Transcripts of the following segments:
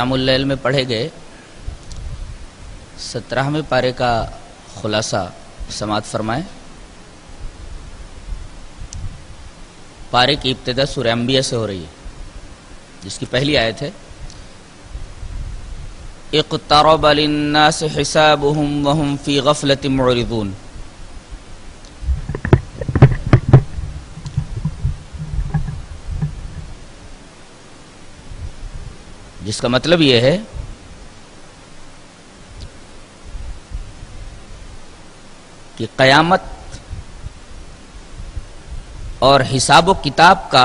قیام اللیل میں پڑھے گئے 17ویں پارے کا خلاصہ سماعت فرمائیں۔ پارے کی ابتدا سورہ انبیاء سے ہو رہی ہے، جس کی پہلی آیت ہے اقترب للناس حسابهم وهم في غفلة معرضون۔ جس کا مطلب یہ ہے کہ قیامت اور حساب و کتاب کا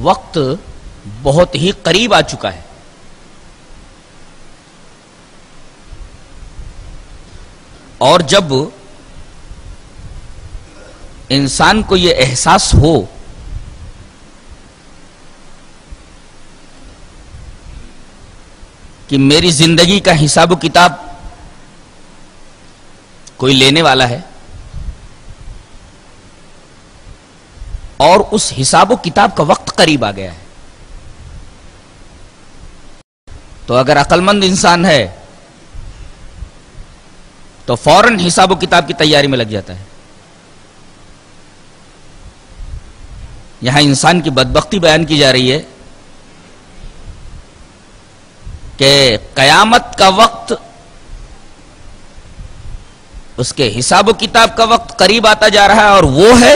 وقت بہت ہی قریب آ چکا ہے، اور جب انسان کو یہ احساس ہو کہ میری زندگی کا حساب و کتاب کوئی لینے والا ہے، اور اس حساب و کتاب کا وقت قریب آ گیا ہے، تو اگر عقل مند انسان ہے تو فوراً حساب و کتاب کی تیاری میں لگ جاتا ہے۔ یہاں انسان کی بدبختی بیان کی جا رہی ہے کہ قیامت کا وقت، اس کے حساب و کتاب کا وقت قریب آتا جا رہا ہے، اور وہ ہے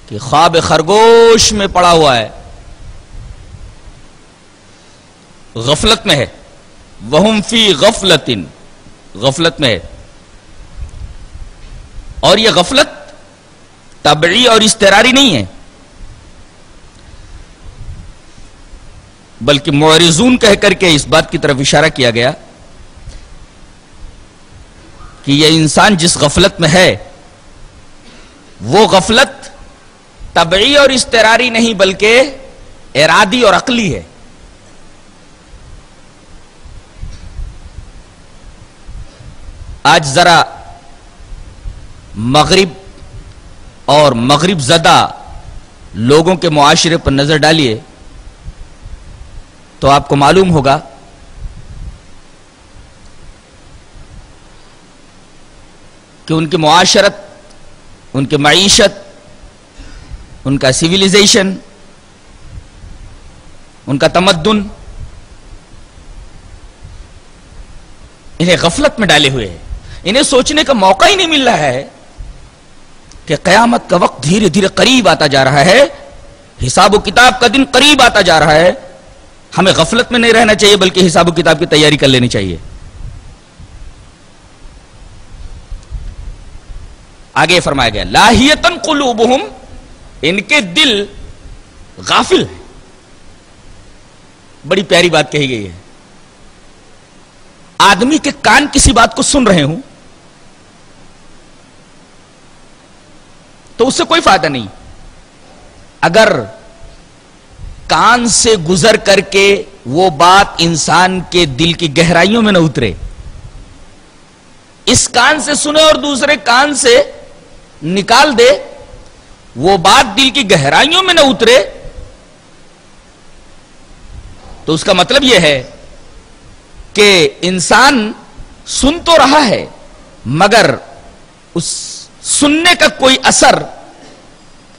کہ خواب خرگوش میں پڑا ہوا ہے، غفلت میں ہے، وہم فی غفلۃ، غفلت میں ہے۔ اور یہ غفلت طبعی اور اضطراری نہیں ہے، بلکہ معرضون کہہ کر کے اس بات کی طرف اشارہ کیا گیا کہ یہ انسان جس غفلت میں ہے وہ غفلت طبعی اور اضطراری نہیں بلکہ ارادی اور عقلی ہے۔ آج ذرا مغرب اور مغرب زدہ لوگوں کے معاشرے پر نظر ڈالیے تو آپ کو معلوم ہوگا کہ ان کی معاشرت، ان کی معیشت، ان کا سیویلائزیشن، ان کا تمدن انہیں غفلت میں ڈالے ہوئے ہے۔ انہیں سوچنے کا موقع ہی نہیں مل رہا ہے کہ قیامت کا وقت دھیرے دھیرے قریب آتا جا رہا ہے، حساب و کتاب کا دن قریب آتا جا رہا ہے۔ ہمیں غفلت میں نہیں رہنا چاہیے بلکہ حساب و کتاب کی تیاری کر لینی چاہیے۔ آگے فرمایا گیا لاہیتن قلوبہم، ان کے دل غافل ہیں۔ بڑی پیاری بات کہی گئی ہے۔ آدمی کے کان کسی بات کو سن رہے ہوں تو اس سے کوئی فائدہ نہیں، اگر کان سے گزر کر کے وہ بات انسان کے دل کی گہرائیوں میں نہ اترے۔ اس کان سے سنے اور دوسرے کان سے نکال دے، وہ بات دل کی گہرائیوں میں نہ اترے، تو اس کا مطلب یہ ہے کہ انسان سن تو رہا ہے مگر اس سننے کا کوئی اثر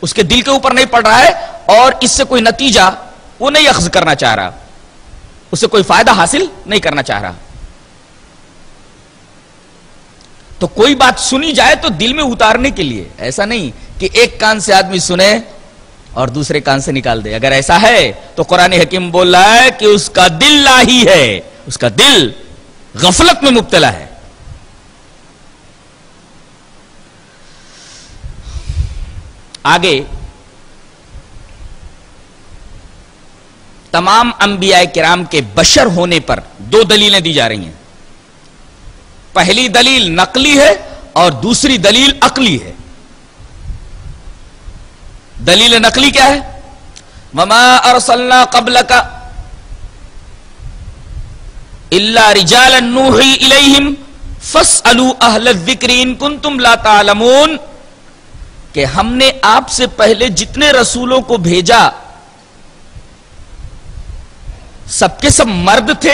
اس کے دل کے اوپر نہیں پڑ رہا ہے، اور اس سے کوئی نتیجہ وہ نہیں اخذ کرنا چاہ رہا، اس سے کوئی فائدہ حاصل نہیں کرنا چاہ رہا۔ تو کوئی بات سنی جائے تو دل میں اتارنے کے لیے، ایسا نہیں کہ ایک کان سے آدمی سنے اور دوسرے کان سے نکال دے۔ اگر ایسا ہے تو قرآن حکیم بول رہا ہے کہ اس کا دل لاہی ہے، اس کا دل غفلت میں مبتلا ہے۔ آگے تمام انبیاء کرام کے بشر ہونے پر دو دلیلیں دی جا رہی ہیں۔ پہلی دلیل نقلی ہے اور دوسری دلیل عقلی ہے۔ دلیل نقلی کیا ہے؟ وما ارسلنا قبلک الا رجالا نوحی الیہم فاسألوا اہل الذکر ان کنتم لا تعلمون، کہ ہم نے آپ سے پہلے جتنے رسولوں کو بھیجا سب کے سب مرد تھے،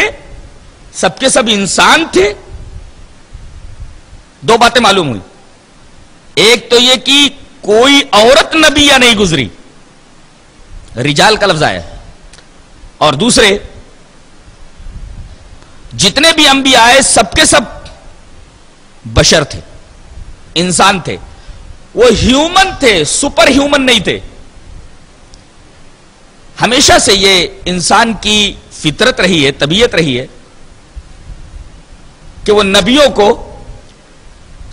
سب کے سب انسان تھے؟ دو باتیں معلوم ہوئی، ایک تو یہ کہ کوئی عورت نبی یا نہیں گزری، رجال کا لفظ آیا، اور دوسرے جتنے بھی انبیاء آئے سب کے سب بشر تھے، انسان تھے، وہ ہیومن تھے، سپر ہیومن نہیں تھے۔ ہمیشہ سے یہ انسان کی فطرت رہی ہے، طبیعت رہی ہے کہ وہ نبیوں کو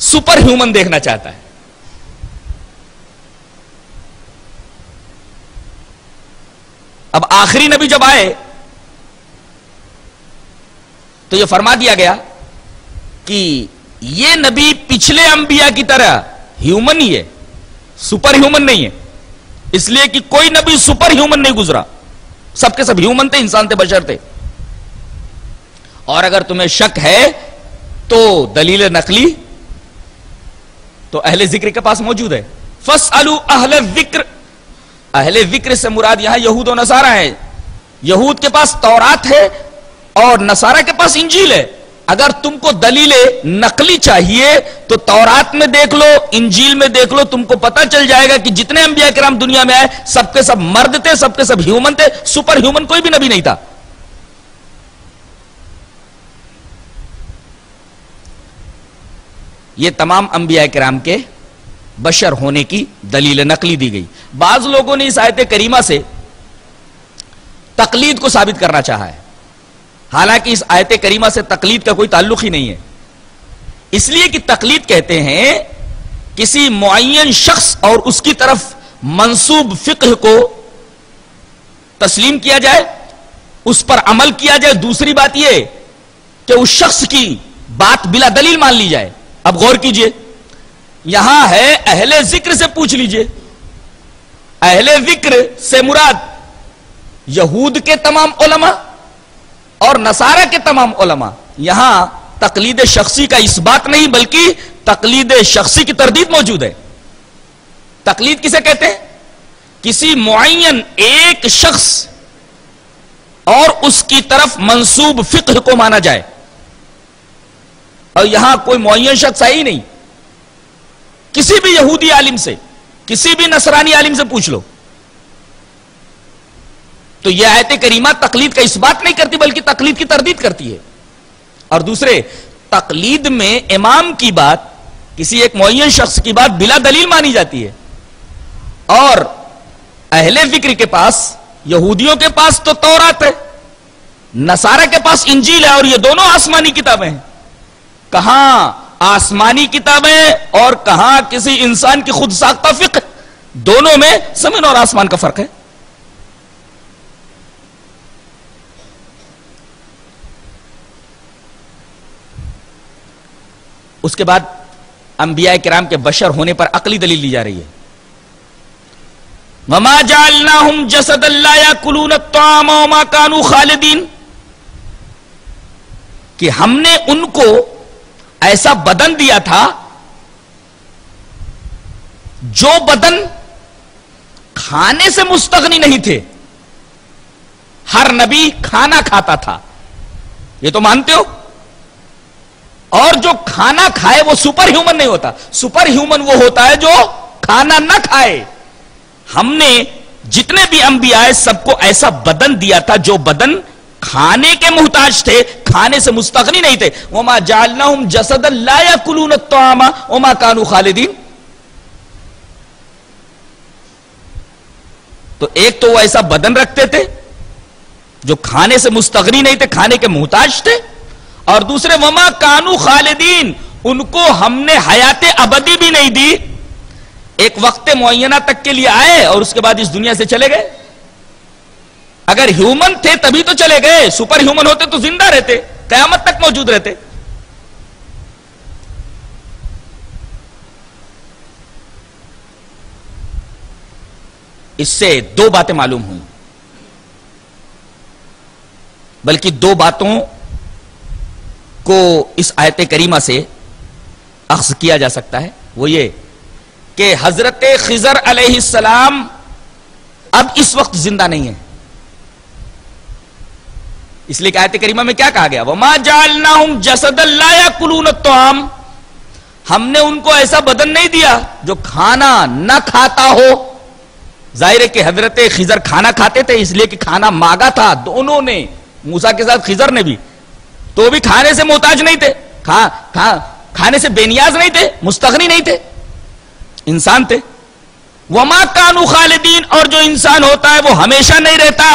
سپر ہیومن دیکھنا چاہتا ہے۔ اب آخری نبی جب آئے تو یہ فرما دیا گیا کہ یہ نبی پچھلے انبیاء کی طرح ہیومن ہی ہے، سپر ہیومن نہیں ہے، اس لیے کہ کوئی نبی سپر ہیومن نہیں گزرا، سب کے سب ہیومن تھے، انسان تھے، بشر تھے۔ اور اگر تمہیں شک ہے تو دلیل نقلی تو اہل ذکر کے پاس موجود ہے۔ فَاسْأَلُوا أَهْلَ الذِّكْرِ، اہل ذکر سے مراد یہاں یہود و نصارہ ہیں۔ یہود کے پاس تورات ہے اور نصارہ کے پاس انجیل ہے۔ اگر تم کو دلیل نقلی چاہیے تو تورات میں دیکھ لو، انجیل میں دیکھ لو، تم کو پتہ چل جائے گا کہ جتنے انبیاء کرام دنیا میں آئے سب کے سب مرد تھے، سب کے سب ہیومن تھے، سپر ہیومن کوئی بھی نبی نہیں تھا۔ یہ تمام انبیاء کرام کے بشر ہونے کی دلیل نقلی دی گئی۔ بعض لوگوں نے اس آیت کریمہ سے تقلید کو ثابت کرنا چاہا ہے، حالانکہ اس آیت کریمہ سے تقلید کا کوئی تعلق ہی نہیں ہے، اس لیے کہ تقلید کہتے ہیں کسی معین شخص اور اس کی طرف منسوب فقہ کو تسلیم کیا جائے، اس پر عمل کیا جائے۔ دوسری بات یہ کہ اس شخص کی بات بلا دلیل مان لی جائے۔ اب غور کیجئے، یہاں ہے اہل ذکر سے پوچھ لیجئے، اہل ذکر سے مراد یہود کے تمام علماء اور نصارہ کے تمام علماء۔ یہاں تقلید شخصی کا اس بات نہیں بلکہ تقلید شخصی کی تردید موجود ہے۔ تقلید کسے کہتے ہیں؟ کسی معین ایک شخص اور اس کی طرف منسوب فقہ کو مانا جائے، اور یہاں کوئی معین شخص ہے ہی نہیں۔ کسی بھی یہودی عالم سے، کسی بھی نصرانی عالم سے پوچھ لو، تو یہ آیت کریمہ تقلید کا اس بات نہیں کرتی بلکہ تقلید کی تردید کرتی ہے۔ اور دوسرے، تقلید میں امام کی بات، کسی ایک معین شخص کی بات بلا دلیل مانی جاتی ہے، اور اہل ذکر کے پاس، یہودیوں کے پاس تو تورات ہے، نصارہ کے پاس انجیل ہے، اور یہ دونوں آسمانی کتابیں ہیں۔ کہاں آسمانی کتابیں اور کہاں کسی انسان کی خود ساختہ فقہ، دونوں میں زمین اور آسمان کا فرق ہے۔ اس کے بعد انبیاء کرام کے بشر ہونے پر عقلی دلیل لی جا رہی ہے۔ وَمَا جَعَلْنَاهُمْ جَسَدًا لَا يَأْكُلُونَ الطَّعَامَ وَمَا كَانُوا خَالِدِينَ، کہ ہم نے ان کو ایسا بدن دیا تھا جو بدن کھانے سے مستغنی نہیں تھے۔ ہر نبی کھانا کھاتا تھا، یہ تو مانتے ہو، اور جو کھانا کھائے وہ سپر ہیومن نہیں ہوتا۔ سپر ہیومن وہ ہوتا ہے جو کھانا نہ کھائے۔ ہم نے جتنے بھی انبیاء آئے سب کو ایسا بدن دیا تھا جو بدن کھانے کے محتاج تھے، کھانے سے مستغنی نہیں تھے۔ وَمَا جَعَلْنَاهُمْ جَسَدًا لَا يَأْكُلُونَ الطَّعَامَ وَمَا كَانُوا خَالِدِينَ۔ تو ایک تو وہ ایسا بدن رکھتے تھے جو کھانے سے مستغنی نہیں تھے، کھانے کے محتاج تھے، اور دوسرے وَمَا كَانُوا خَالِدِينَ، ان کو ہم نے حیات ابدی بھی نہیں دی، ایک وقت معینہ تک کے لیے آئے اور اس کے بعد اس دنیا سے چلے گئے۔ اگر ہیومن تھے تبھی تو چلے گئے، سپر ہیومن ہوتے تو زندہ رہتے، قیامت تک موجود رہتے۔ اس سے دو باتیں معلوم ہوئی، بلکہ دو باتوں کو اس آیت کریمہ سے اخذ کیا جا سکتا ہے۔ وہ یہ کہ حضرت خضر علیہ السلام اب اس وقت زندہ نہیں ہے. اس لیے کہ آیت کریمہ میں کیا کہا گیا؟ وَمَا جَعَلْنَاهُمْ جَسَدًا لَا يَأْكُلُونَ الطَّعَامَ. ہم نے ان کو ایسا بدن نہیں دیا جو کھانا نہ کھاتا ہو. ظاہر ہے کہ حضرت خضر کھانا کھاتے تھے، اس لیے کہ کھانا مانگا تھا دونوں نے، موسیٰ کے ساتھ خضر نے بھی. تو بھی کھانے سے محتاج نہیں تھے، کھانے سے بے نیاز نہیں تھے، مستغنی نہیں تھے، انسان تھے. وَمَا كَانُوا خَالِدِينَ. اور جو انسان ہوتا ہے وہ ہمیشہ نہیں رہتا.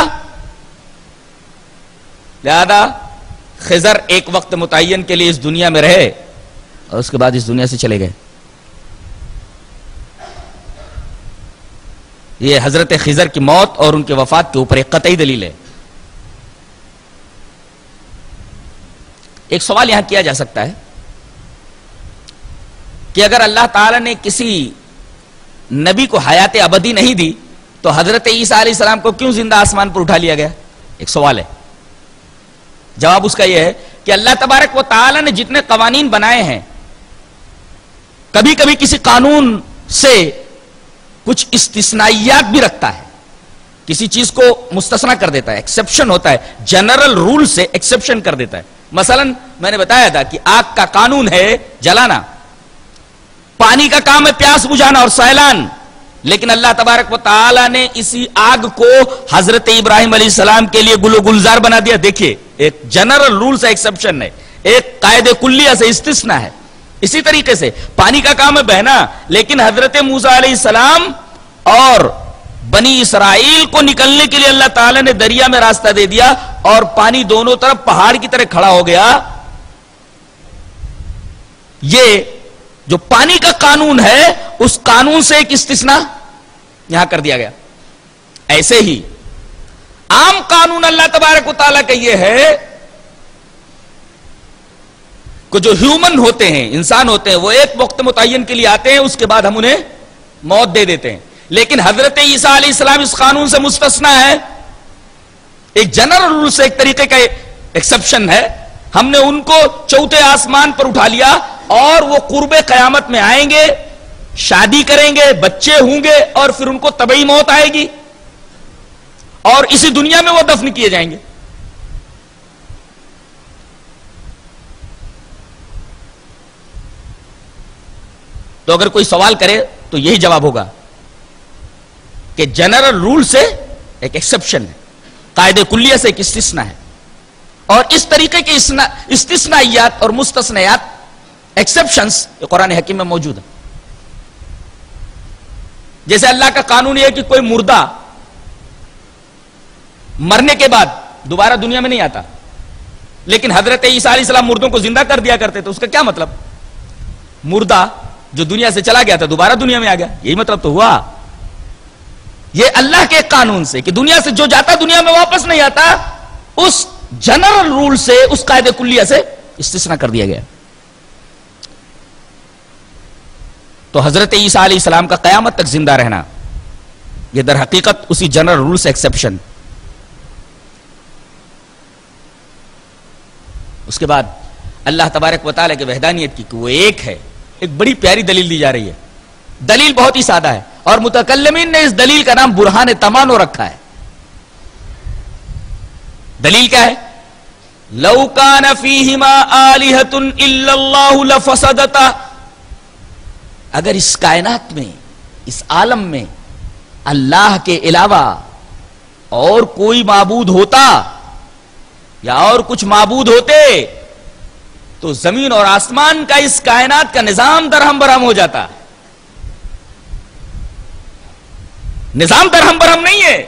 لہذا خضر ایک وقت متعین کے لیے اس دنیا میں رہے اور اس کے بعد اس دنیا سے چلے گئے. یہ حضرت خضر کی موت اور ان کے وفات کے اوپر ایک قطعی دلیل ہے. ایک سوال یہاں کیا جا سکتا ہے کہ اگر اللہ تعالی نے کسی نبی کو حیات ابدی نہیں دی تو حضرت عیسیٰ علیہ السلام کو کیوں زندہ آسمان پر اٹھا لیا گیا؟ ایک سوال ہے. جواب اس کا یہ ہے کہ اللہ تبارک و تعالی نے جتنے قوانین بنائے ہیں، کبھی کبھی کسی قانون سے کچھ استثنائیات بھی رکھتا ہے، کسی چیز کو مستثنا کر دیتا ہے، ایکسپشن ہوتا ہے، جنرل رول سے ایکسپشن کر دیتا ہے. مثلا میں نے بتایا تھا کہ آگ کا قانون ہے جلانا، پانی کا کام ہے پیاس بجھانا اور سیلان، لیکن اللہ تبارک و تعالی نے اسی آگ کو حضرت ابراہیم علیہ السلام کے لیے گل و گلزار بنا دیا. دیکھیے ایک جنرل رول سے ایکسپشن ہے، ایک قاعدہ کلیہ سے استثناء ہے. اسی طریقے سے پانی کا کام ہے بہنا، لیکن حضرت موسیٰ علیہ السلام اور بنی اسرائیل کو نکلنے کے لیے اللہ تعالی نے دریا میں راستہ دے دیا اور پانی دونوں طرف پہاڑ کی طرح کھڑا ہو گیا. یہ جو پانی کا قانون ہے اس قانون سے ایک استثناء یہاں کر دیا گیا. ایسے ہی عام قانون اللہ تبارک و تعالیٰ کا یہ ہے کہ جو ہیومن ہوتے ہیں، انسان ہوتے ہیں، وہ ایک وقت متعین کے لیے آتے ہیں، اس کے بعد ہم انہیں موت دے دیتے ہیں. لیکن حضرت عیسیٰ علیہ السلام اس قانون سے مستثنیٰ ہے، ایک جنرل رول سے ایک طریقے کا ایکسپشن ہے. ہم نے ان کو چوتھے آسمان پر اٹھا لیا اور وہ قرب قیامت میں آئیں گے، شادی کریں گے، بچے ہوں گے اور پھر ان کو طبعی موت آئے گی اور اسی دنیا میں وہ دفن کیے جائیں گے. تو اگر کوئی سوال کرے تو یہی جواب ہوگا کہ جنرل رول سے ایک ایکسپشن ہے، قاعدہ کلیہ سے ایک استثناء ہے، اور اس طریقے کے استثنائیات اور مستثنیات ایکسپشنز قرآن حکیم میں موجود ہیں. جیسے اللہ کا قانون یہ ہے کہ کوئی مردہ مرنے کے بعد دوبارہ دنیا میں نہیں آتا، لیکن حضرت عیسیٰ علیہ السلام مردوں کو زندہ کر دیا کرتے. تو اس کا کیا مطلب؟ مردہ جو دنیا سے چلا گیا تھا دوبارہ دنیا میں آ گیا، یہی مطلب تو ہوا. یہ اللہ کے قانون سے کہ دنیا سے جو جاتا دنیا میں واپس نہیں آتا، اس جنرل رول سے، اس قاعدہ کلیہ سے استثناء کر دیا گیا. تو حضرت عیسیٰ علیہ السلام کا قیامت تک زندہ رہنا یہ در حقیقت اسی جنرل رول سے ایکسپشن. اس کے بعد اللہ تبارک و تعالیٰ کی وحدانیت کی کہ وہ ایک ہے، ایک بڑی پیاری دلیل دی جا رہی ہے. دلیل بہت ہی سادہ ہے اور متکلمین نے اس دلیل کا نام برہان تمانو رکھا ہے. دلیل کیا ہے؟ لو کان فیہما آلہۃ الا اللہ لفسدتا. اگر اس کائنات میں، اس عالم میں اللہ کے علاوہ اور کوئی معبود ہوتا یا اور کچھ معبود ہوتے تو زمین اور آسمان کا، اس کائنات کا نظام درہم برہم ہو جاتا. نظام درہم برہم نہیں ہے،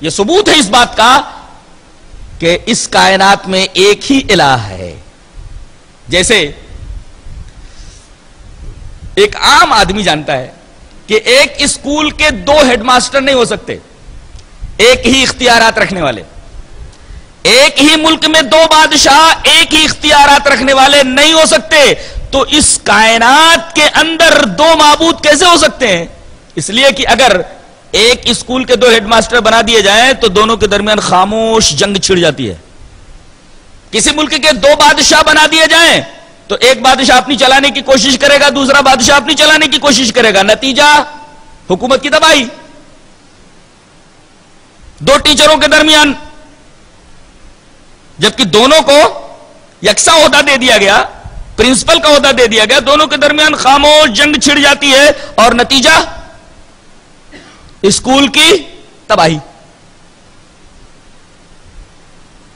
یہ ثبوت ہے اس بات کا کہ اس کائنات میں ایک ہی الہ ہے. جیسے ایک عام آدمی جانتا ہے کہ ایک اسکول کے 2 ہیڈ ماسٹر نہیں ہو سکتے، ایک ہی اختیارات رکھنے والے. ایک ہی ملک میں 2 بادشاہ ایک ہی اختیارات رکھنے والے نہیں ہو سکتے. تو اس کائنات کے اندر 2 معبود کیسے ہو سکتے ہیں؟ اس لیے کہ اگر ایک اسکول کے 2 ہیڈ ماسٹر بنا دیے جائیں تو دونوں کے درمیان خاموش جنگ چھڑ جاتی ہے. کسی ملک کے 2 بادشاہ بنا دیے جائیں تو ایک بادشاہ اپنی چلانے کی کوشش کرے گا، دوسرا بادشاہ اپنی چلانے کی کوشش کرے گا، نتیجہ حکومت کی تباہی۔ دو ٹیچروں کے درمیان جبکہ دونوں کو یکساں عہدہ دے دیا گیا، پرنسپل کا عہدہ دے دیا گیا، دونوں کے درمیان خاموش جنگ چھڑ جاتی ہے اور نتیجہ اسکول کی تباہی۔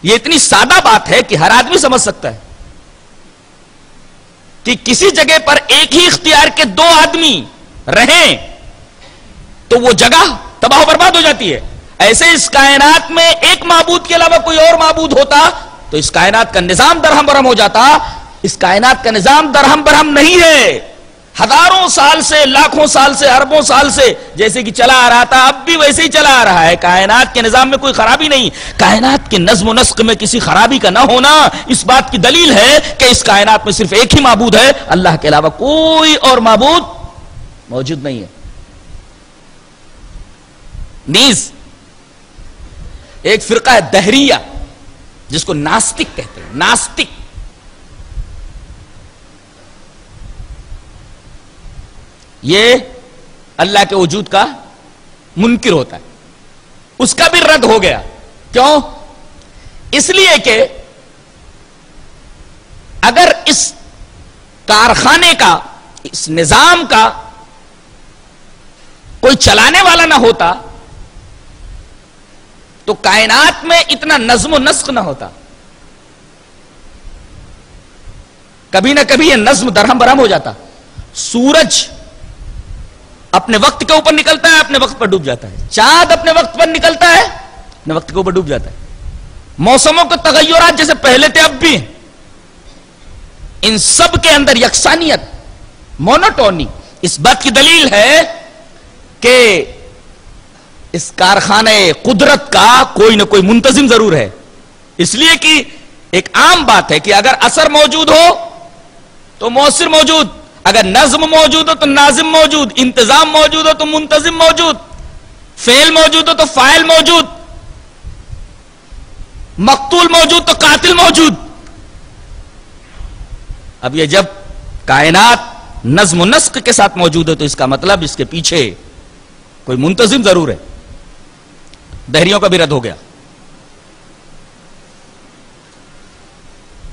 یہ اتنی سادہ بات ہے کہ ہر آدمی سمجھ سکتا ہے کہ کسی جگہ پر ایک ہی اختیار کے دو آدمی رہیں تو وہ جگہ تباہ و برباد ہو جاتی ہے۔ ایسے اس کائنات میں ایک معبود کے علاوہ کوئی اور معبود ہوتا تو اس کائنات کا نظام درہم برہم ہو جاتا۔ اس کائنات کا نظام درہم برہم نہیں ہے، ہزاروں سال سے، لاکھوں سال سے، اربوں سال سے جیسے کہ چلا آ رہا تھا اب بھی ویسے ہی چلا آ رہا ہے۔ کائنات کے نظام میں کوئی خرابی نہیں، کائنات کے نظم و نسق میں کسی خرابی کا نہ ہونا اس بات کی دلیل ہے کہ اس کائنات میں صرف ایک ہی معبود ہے، اللہ کے علاوہ کوئی اور معبود موجود نہیں ہے۔ نیز ایک فرقہ ہے دہریہ جس کو ناستک کہتے ہیں، ناستک۔ یہ اللہ کے وجود کا منکر ہوتا ہے، اس کا بھی رد ہو گیا۔ کیوں؟ اس لیے کہ اگر اس کارخانے کا، اس نظام کا کوئی چلانے والا نہ ہوتا تو کائنات میں اتنا نظم و نسق نہ ہوتا۔ کبھی نہ کبھی یہ نظم درہم برہم ہو جاتا۔ سورج اپنے وقت کے اوپر نکلتا ہے، اپنے وقت پر ڈوب جاتا ہے، چاند اپنے وقت پر نکلتا ہے، اپنے وقت کے اوپر ڈوب جاتا ہے، موسموں کے تغیرات جیسے پہلے تھے اب بھی، ان سب کے اندر یکسانیت، مونوٹونی، اس بات کی دلیل ہے کہ اس کارخانے قدرت کا کوئی نہ کوئی منتظم ضرور ہے۔ اس لیے کہ ایک عام بات ہے کہ اگر اثر موجود ہو تو مؤثر موجود، اگر نظم موجود ہو تو ناظم موجود، انتظام موجود ہو تو منتظم موجود، فعل موجود ہو تو فاعل موجود، مقتول موجود تو قاتل موجود۔ اب یہ جب کائنات نظم و نسق کے ساتھ موجود ہے تو اس کا مطلب اس کے پیچھے کوئی منتظم ضرور ہے۔ دہریوں کا بھی رد ہو گیا۔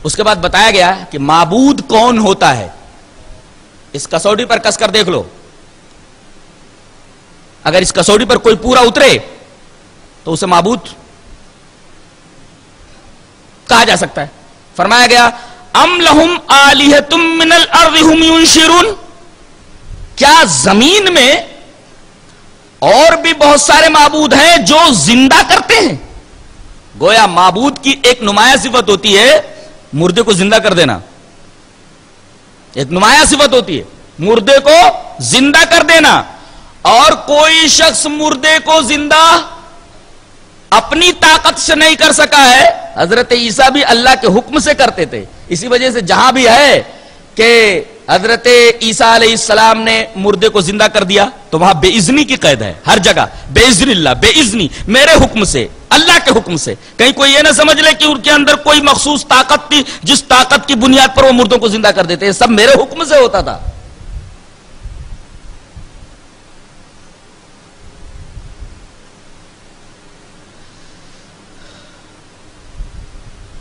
اس کے بعد بتایا گیا کہ معبود کون ہوتا ہے۔ اس کسوٹی پر کس کر دیکھ لو، اگر اس کسوٹی پر کوئی پورا اترے تو اسے معبود کہا جا سکتا ہے۔ فرمایا گیا ام لہم آلہۃ من الارض ہم ینشرون، کیا زمین میں اور بھی بہت سارے معبود ہیں جو زندہ کرتے ہیں؟ گویا معبود کی ایک نمایاں صفت ہوتی ہے مردے کو زندہ کر دینا، ایک نمایاں صفت ہوتی ہے مردے کو زندہ کر دینا، اور کوئی شخص مردے کو زندہ اپنی طاقت سے نہیں کر سکا ہے۔ حضرت عیسیٰ بھی اللہ کے حکم سے کرتے تھے، اسی وجہ سے جہاں بھی ہے کہ حضرت عیسیٰ علیہ السلام نے مردے کو زندہ کر دیا تو وہاں بے اذنی کی قید ہے، ہر جگہ بے اذن اللہ، بے اذنی، میرے حکم سے، اللہ کے حکم سے۔ کہیں کوئی یہ نہ سمجھ لے کہ ان کے اندر کوئی مخصوص طاقت تھی جس طاقت کی بنیاد پر وہ مردوں کو زندہ کر دیتے، سب میرے حکم سے ہوتا تھا۔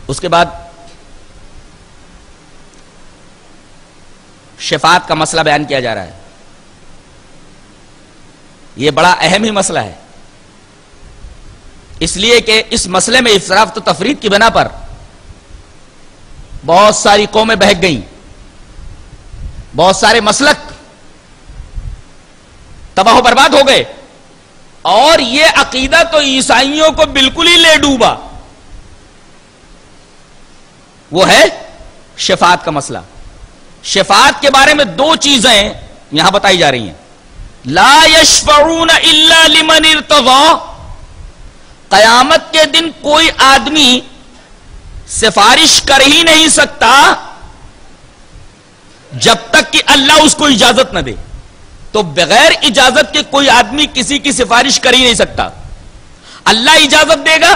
اس کے بعد شفاعت کا مسئلہ بیان کیا جا رہا ہے۔ یہ بڑا اہم ہی مسئلہ ہے، اس لیے کہ اس مسئلے میں اسراف و تفریط کی بنا پر بہت ساری قومیں بہک گئیں، بہت سارے مسلک تباہ و برباد ہو گئے، اور یہ عقیدہ تو عیسائیوں کو بالکل ہی لے ڈوبا، وہ ہے شفاعت کا مسئلہ۔ شفاعت کے بارے میں دو چیزیں یہاں بتائی جا رہی ہیں۔ لا یشفعون الا لمن ارتضی، قیامت کے دن کوئی آدمی سفارش کر ہی نہیں سکتا جب تک کہ اللہ اس کو اجازت نہ دے۔ تو بغیر اجازت کے کوئی آدمی کسی کی سفارش کر ہی نہیں سکتا، اللہ اجازت دے گا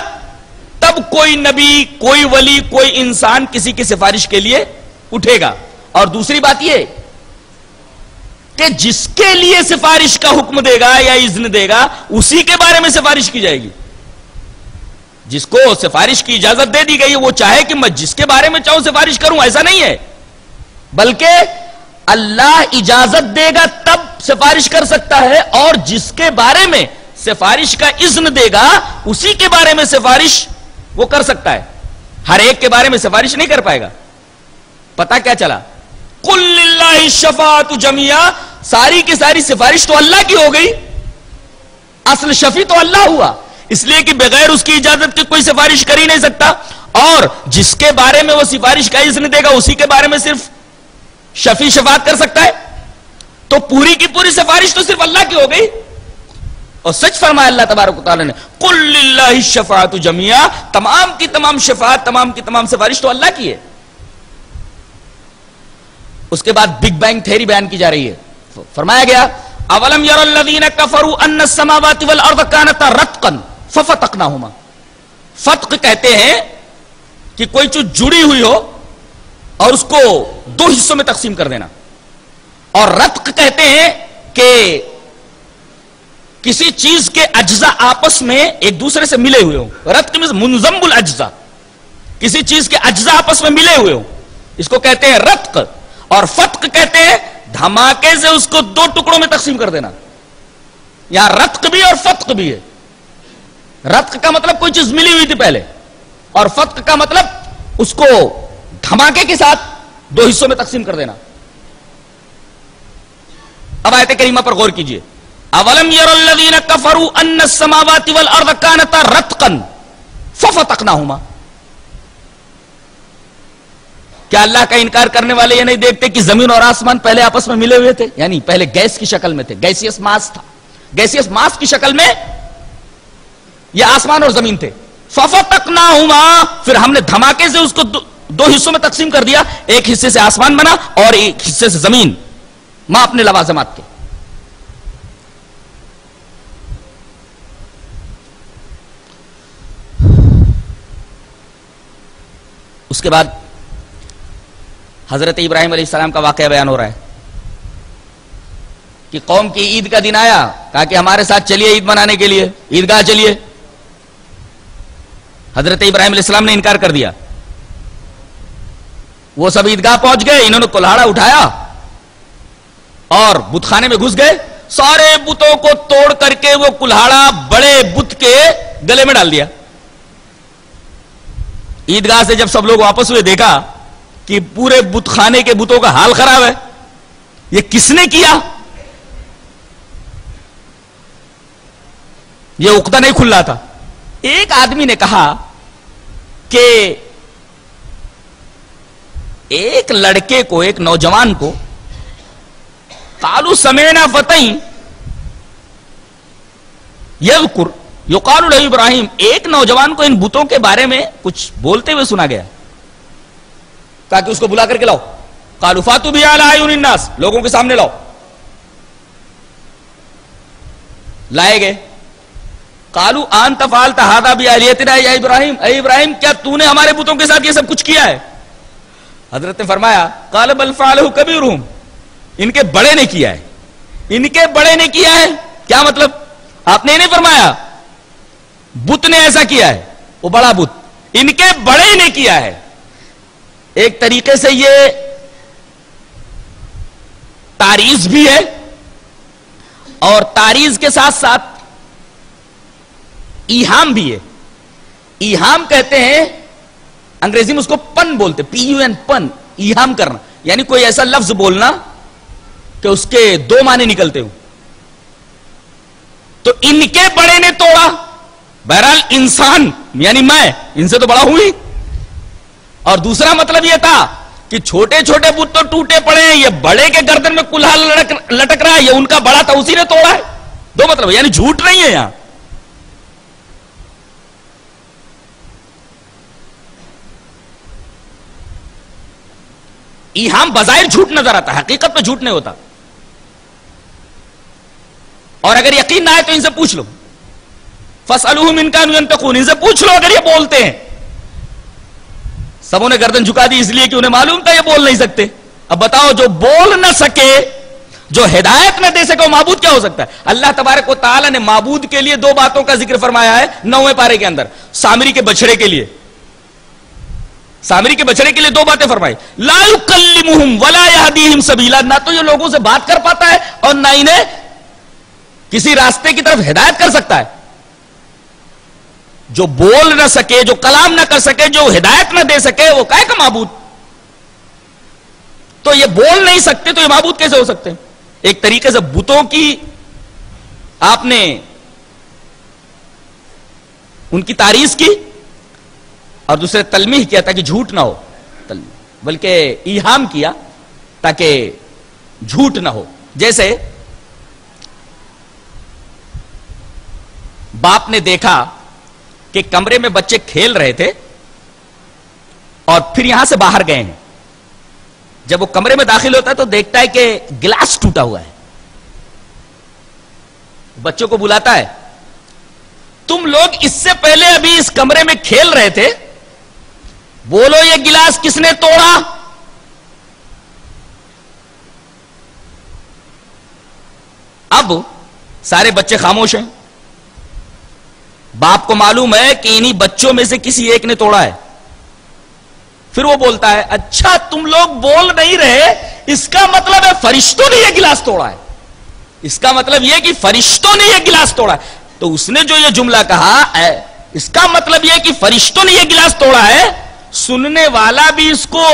تب کوئی نبی، کوئی ولی، کوئی انسان کسی کی سفارش کے لیے اٹھے گا۔ اور دوسری بات یہ کہ جس کے لیے سفارش کا حکم دے گا یا اذن دے گا اسی کے بارے میں سفارش کی جائے گی. جس کو سفارش کی اجازت دے دی گئی وہ چاہے کہ میں جس کے بارے میں چاہوں سفارش کروں، ایسا نہیں ہے، بلکہ اللہ اجازت دے گا تب سفارش کر سکتا ہے، اور جس کے بارے میں سفارش کا اذن دے گا اسی کے بارے میں سفارش وہ کر سکتا ہے. ہر ایک کے بارے میں سفارش نہیں کر پائے گا. پتہ کیا چلا؟ قل للہ الشفاعۃ جمیعا، ساری کی ساری سفارش تو اللہ کی ہو گئی، اصل شفیع تو اللہ ہوا، اس لیے کہ بغیر اس کی اجازت کے کوئی سفارش کر ہی نہیں سکتا، اور جس کے بارے میں وہ سفارش کا اذن دے گا اسی کے بارے میں صرف شفیع شفاعت کر سکتا ہے. تو پوری کی پوری سفارش تو صرف اللہ کی ہو گئی. اور سچ فرمایا اللہ تبارک و تعالی نے، قل للہ الشفاعۃ جمیعا، تمام کی تمام شفاعت، تمام کی تمام سفارش تو اللہ کی ہے. اس کے بعد بگ بینگ تھیوری بیان کی جا رہی ہے. فرمایا گیا اولم یر الذین کفروا ان السماوات والارض کانتا رتقا ففتقناہما. فتق کہتے ہیں کہ کوئی چیز جڑی ہوئی ہو اور اس کو دو حصوں میں تقسیم کر دینا، اور رتق کہتے ہیں کہ کسی چیز کے اجزاء آپس میں ایک دوسرے سے ملے ہوئے ہوں. رتق میں منضم الاجزاء، کسی چیز کے اجزاء آپس میں ملے ہوئے ہوں، اس کو کہتے ہیں رتق. اور فتق کہتے ہیں دھماکے سے اس کو دو ٹکڑوں میں تقسیم کر دینا. یہاں رتق بھی اور فتق بھی ہے. رتق کا مطلب کوئی چیز ملی ہوئی تھی پہلے، اور فتق کا مطلب اس کو دھماکے کے ساتھ دو حصوں میں تقسیم کر دینا. اب آیت کریمہ پر غور کیجئے. اولم یر الذین کفروا ان السماوات والارض کانتا رتقا ففتقناہما. کیا اللہ کا انکار کرنے والے یہ نہیں دیکھتے کہ زمین اور آسمان پہلے آپس میں ملے ہوئے تھے؟ یعنی پہلے گیس کی شکل میں تھے، گیسیس ماس تھا، گیسیس ماس کی شکل میں یہ آسمان اور زمین تھے. ففتقناہما، پھر ہم نے دھماکے سے اس کو دو حصوں میں تقسیم کر دیا، ایک حصے سے آسمان بنا اور ایک حصے سے زمین، ماں اپنے لوازمات کے. اس کے بعد حضرت ابراہیم علیہ السلام کا واقعہ بیان ہو رہا ہے کہ قوم کی عید کا دن آیا، کہا کہ ہمارے ساتھ چلیے عید منانے کے لیے، عیدگاہ چلیے. حضرت ابراہیم علیہ السلام نے انکار کر دیا. وہ سب عیدگاہ پہنچ گئے، انہوں نے کلہاڑا اٹھایا اور بت خانے میں گھس گئے. سارے بتوں کو توڑ کر کے وہ کلہاڑا بڑے بت کے گلے میں ڈال دیا. عیدگاہ سے جب سب لوگ واپس ہوئے دیکھا کہ پورے بت خانے کے بتوں کا حال خراب ہے. یہ کس نے کیا؟ یہ عقدہ نہیں کھل رہا تھا. ایک آدمی نے کہا کہ ایک لڑکے کو، ایک نوجوان کو، قالوا سمعنا فتى یذکر یقال له ابراہیم، ایک نوجوان کو ان بتوں کے بارے میں کچھ بولتے ہوئے سنا گیا. کہا کہ اس کو بلا کر کے لاؤ. قالوا فاتوا به على اعین الناس، لوگوں کے سامنے لاؤ. لائے گئے. قالوا انت فعلت هذا بآلهتنا یا ابراہیم، اے ابراہیم کیا تو نے ہمارے بتوں کے ساتھ یہ سب کچھ کیا ہے؟ حضرت نے فرمایا قال بل فعله كبيرهم، ان کے بڑے نے کیا ہے. ان کے بڑے نے کیا ہے کیا مطلب؟ آپ نے نہیں فرمایا بت نے ایسا کیا ہے، وہ بڑا بت، ان کے بڑے نے کیا ہے. ایک طریقے سے یہ تعریض بھی ہے، اور تعریض کے ساتھ ساتھ ایہام بھی ہے. ایہام کہتے ہیں، انگریزی میں اس کو پن بولتے، پی یو این، پن، ایہام کرنا، یعنی کوئی ایسا لفظ بولنا کہ اس کے دو معنی نکلتے ہوں. تو ان کے بڑے نے توڑا، بہرحال انسان یعنی میں ان سے تو بڑا ہوں ہی. اور دوسرا مطلب یہ تھا کہ چھوٹے چھوٹے بت تو ٹوٹے پڑے ہیں، یہ بڑے کے گردن میں کلہا لٹک رہا ہے، یہ ان کا بڑا تھا اسی نے توڑا ہے. دو مطلب، یعنی جھوٹ نہیں ہے یہاں. ایہام بظاہر جھوٹ نظر آتا ہے، حقیقت میں جھوٹ نہیں ہوتا. اور اگر یقین نہ آئے تو ان سے پوچھ لو. فَاسْأَلُوهُمْ إِنْ كَانُوا يَنْطِقُونَ، ان سے پوچھ لو اگر یہ بولتے ہیں. سبوں نے گردن جھکا دی اس لیے کہ انہیں معلوم تھا یہ بول نہیں سکتے. اب بتاؤ جو بول نہ سکے، جو ہدایت نہ دے سکے، وہ معبود کیا ہو سکتا ہے؟ اللہ تبارک و تعالی نے معبود کے لیے 2 باتوں کا ذکر فرمایا ہے 9ویں پارے کے اندر. سامری کے بچڑے کے لیے، سامری کے بچڑے کے لیے 2 باتیں فرمائی. لا یکلمہم ولا یہدیہم سبیلا، نہ تو یہ لوگوں سے بات کر پاتا ہے اور نہ انہیں کسی راستے کی طرف ہدایت کر سکتا ہے. جو بول نہ سکے، جو کلام نہ کر سکے، جو ہدایت نہ دے سکے، وہ کائے کا معبود؟ تو یہ بول نہیں سکتے تو یہ معبود کیسے ہو سکتے ہیں؟ ایک طریقے سے بتوں کی آپ نے ان کی تعریف کی اور دوسرے تلمیح کیا تاکہ جھوٹ نہ ہو، بلکہ ایہام کیا تاکہ جھوٹ نہ ہو. جیسے باپ نے دیکھا کہ کمرے میں بچے کھیل رہے تھے اور پھر یہاں سے باہر گئے ہیں. جب وہ کمرے میں داخل ہوتا ہے تو دیکھتا ہے کہ گلاس ٹوٹا ہوا ہے. بچوں کو بلاتا ہے، تم لوگ اس سے پہلے ابھی اس کمرے میں کھیل رہے تھے، بولو یہ گلاس کس نے توڑا؟ اب سارے بچے خاموش ہیں. باپ کو معلوم ہے کہ انہی بچوں میں سے کسی ایک نے توڑا ہے. پھر وہ بولتا ہے، اچھا تم لوگ بول نہیں رہے، اس کا مطلب ہے فرشتوں نے یہ گلاس توڑا ہے. اس کا مطلب یہ کہ فرشتوں نے یہ گلاس توڑا ہے. تو اس نے جو یہ جملہ کہا ہے، اس کا مطلب یہ کہ فرشتوں نے یہ گلاس توڑا ہے. سننے والا بھی اس کو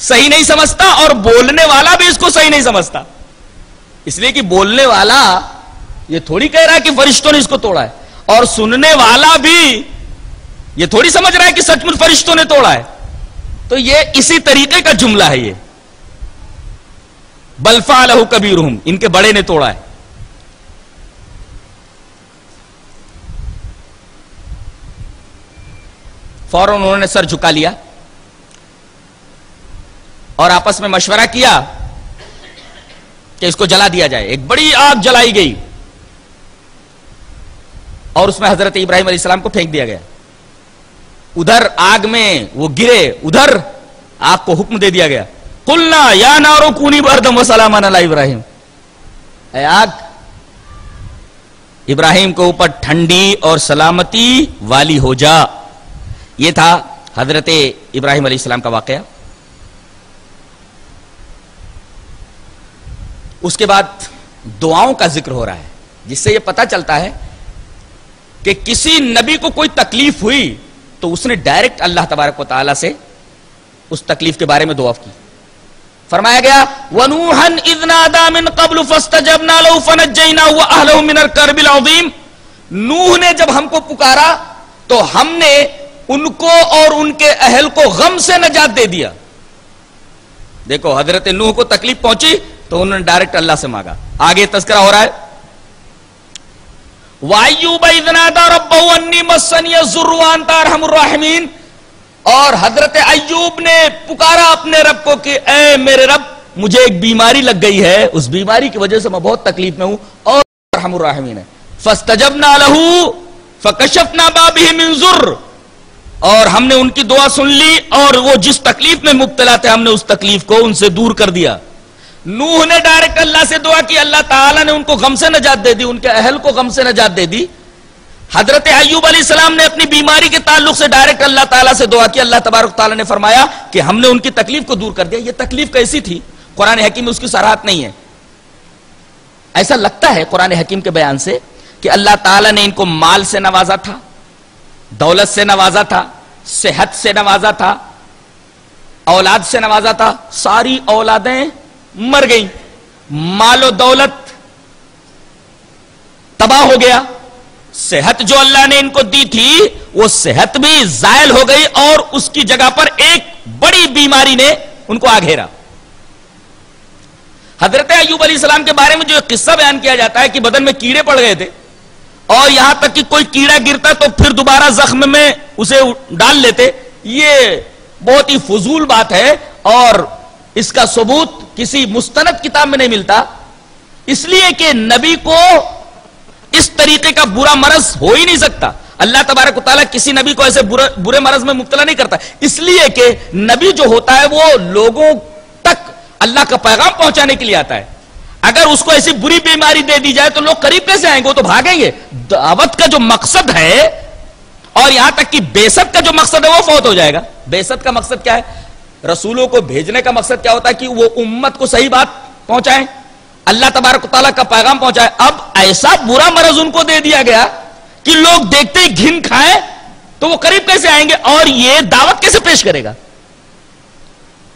صحیح نہیں سمجھتا اور بولنے والا بھی اس کو صحیح نہیں سمجھتا. اس لیے کہ بولنے والا یہ تھوڑی کہہ رہا ہے کہ فرشتوں نے اس کو توڑا ہے، اور سننے والا بھی یہ تھوڑی سمجھ رہا ہے کہ سچ مچ فرشتوں نے توڑا ہے. تو یہ اسی طریقے کا جملہ ہے. یہ بل فعلہ کبیرہم، ان کے بڑے نے توڑا ہے. فوراً انہوں نے سر جھکا لیا اور آپس میں مشورہ کیا کہ اس کو جلا دیا جائے. ایک بڑی آگ جلائی گئی اور اس میں حضرت ابراہیم علیہ السلام کو پھینک دیا گیا. ادھر آگ میں وہ گرے، ادھر آگ کو حکم دے دیا گیا، قلنا یا نار کونی بردا وسلاما علی ابراہیم، اے آگ ابراہیم کے اوپر ٹھنڈی اور سلامتی والی ہو جا. یہ تھا حضرت ابراہیم علیہ السلام کا واقعہ. اس کے بعد دعاؤں کا ذکر ہو رہا ہے، جس سے یہ پتہ چلتا ہے کہ کسی نبی کو کوئی تکلیف ہوئی تو اس نے ڈائریکٹ اللہ تبارک و تعالی سے اس تکلیف کے بارے میں دعا کی. فرمایا گیا وَنُوحًا إِذْ نَادَى مِن قَبْلُ فَاسْتَجَبْنَا لَهُ فَنَجَّيْنَاهُ وَأَهْلَهُ مِنَ الْكَرْبِ الْعَظِيمِ. نوح نے جب ہم کو پکارا تو ہم نے ان کو اور ان کے اہل کو غم سے نجات دے دیا. دیکھو حضرت نوح کو تکلیف پہنچی تو انہوں نے ڈائریکٹ اللہ سے مانگا. آگے تذکرہ ہو رہا ہے وَأَيُّوبَ إِذْ نَادَى رَبَّهُ أَنِّي مَسَّنِيَ الضُّرُّ وَأَنْتَ أَرْحَمُ الرَّاحِمِينَ. اور حضرت ایوب نے پکارا اپنے رب کو کہ اے میرے رب مجھے ایک بیماری لگ گئی ہے، اس بیماری کی وجہ سے میں بہت تکلیف میں ہوں، اور ارحم الراحمین ہے. فاستجبنا له فکشفنا ما به من ضر. اور ہم نے ان کی دعا سن لی اور وہ جس تکلیف میں مبتلا تھے ہم نے اس تکلیف کو ان سے دور کر دیا. نوح نے ڈائریکٹ اللہ سے دعا کی، اللہ تعالیٰ نے ان کو غم سے نجات دے دی، ان کے اہل کو غم سے نجات دے دی. حضرت ایوب علیہ السلام نے اپنی بیماری کے تعلق سے ڈائریکٹ اللہ تعالیٰ سے دعا کی. اللہ تبارک تعالیٰ نے فرمایا کہ ہم نے ان کی تکلیف کو دور کر دیا. یہ تکلیف کیسی تھی؟ قرآن حکیم میں اس کی صراحت نہیں ہے. ایسا لگتا ہے قرآن حکیم کے بیان سے کہ اللہ تعالیٰ نے ان کو مال سے نوازا تھا، دولت سے نوازا تھا، صحت سے نوازا تھا، اولاد سے نوازا تھا. ساری اولادیں مر گئیں، مال و دولت تباہ ہو گیا. صحت جو اللہ نے ان کو دی تھی وہ صحت بھی زائل ہو گئی اور اس کی جگہ پر ایک بڑی بیماری نے ان کو آ گھیرا. حضرت ایوب علیہ السلام کے بارے میں جو قصہ بیان کیا جاتا ہے کہ بدن میں کیڑے پڑ گئے تھے اور یہاں تک کہ کوئی کیڑا گرتا تو پھر دوبارہ زخم میں اسے ڈال لیتے. یہ بہت ہی فضول بات ہے اور اس کا ثبوت کسی مستند کتاب میں نہیں ملتا، اس لیے کہ نبی کو اس طریقے کا برا مرض ہو ہی نہیں سکتا. اللہ تبارک و تعالیٰ کسی نبی کو ایسے برے مرض میں مبتلا نہیں کرتا، اس لیے کہ نبی جو ہوتا ہے وہ لوگوں اللہ کا پیغام پہنچانے کے لیے آتا ہے. اگر اس کو ایسی بری بیماری دے دی جائے تو لوگ قریب کیسے آئیں گے؟ وہ تو بھاگیں گے. دعوت کا جو مقصد ہے اور یہاں تک کہ بعثت کا جو مقصد ہے وہ فوت ہو جائے گا. بعثت کا مقصد کیا ہے؟ رسولوں کو بھیجنے کا مقصد کیا ہوتا ہے کہ وہ امت کو صحیح بات پہنچائیں, اللہ تبارک و تعالیٰ کا پیغام پہنچائے. اب ایسا برا مرض ان کو دے دیا گیا کہ لوگ دیکھتے ہی گھن کھائیں تو وہ قریب کیسے آئیں گے اور یہ دعوت کیسے پیش کرے گا؟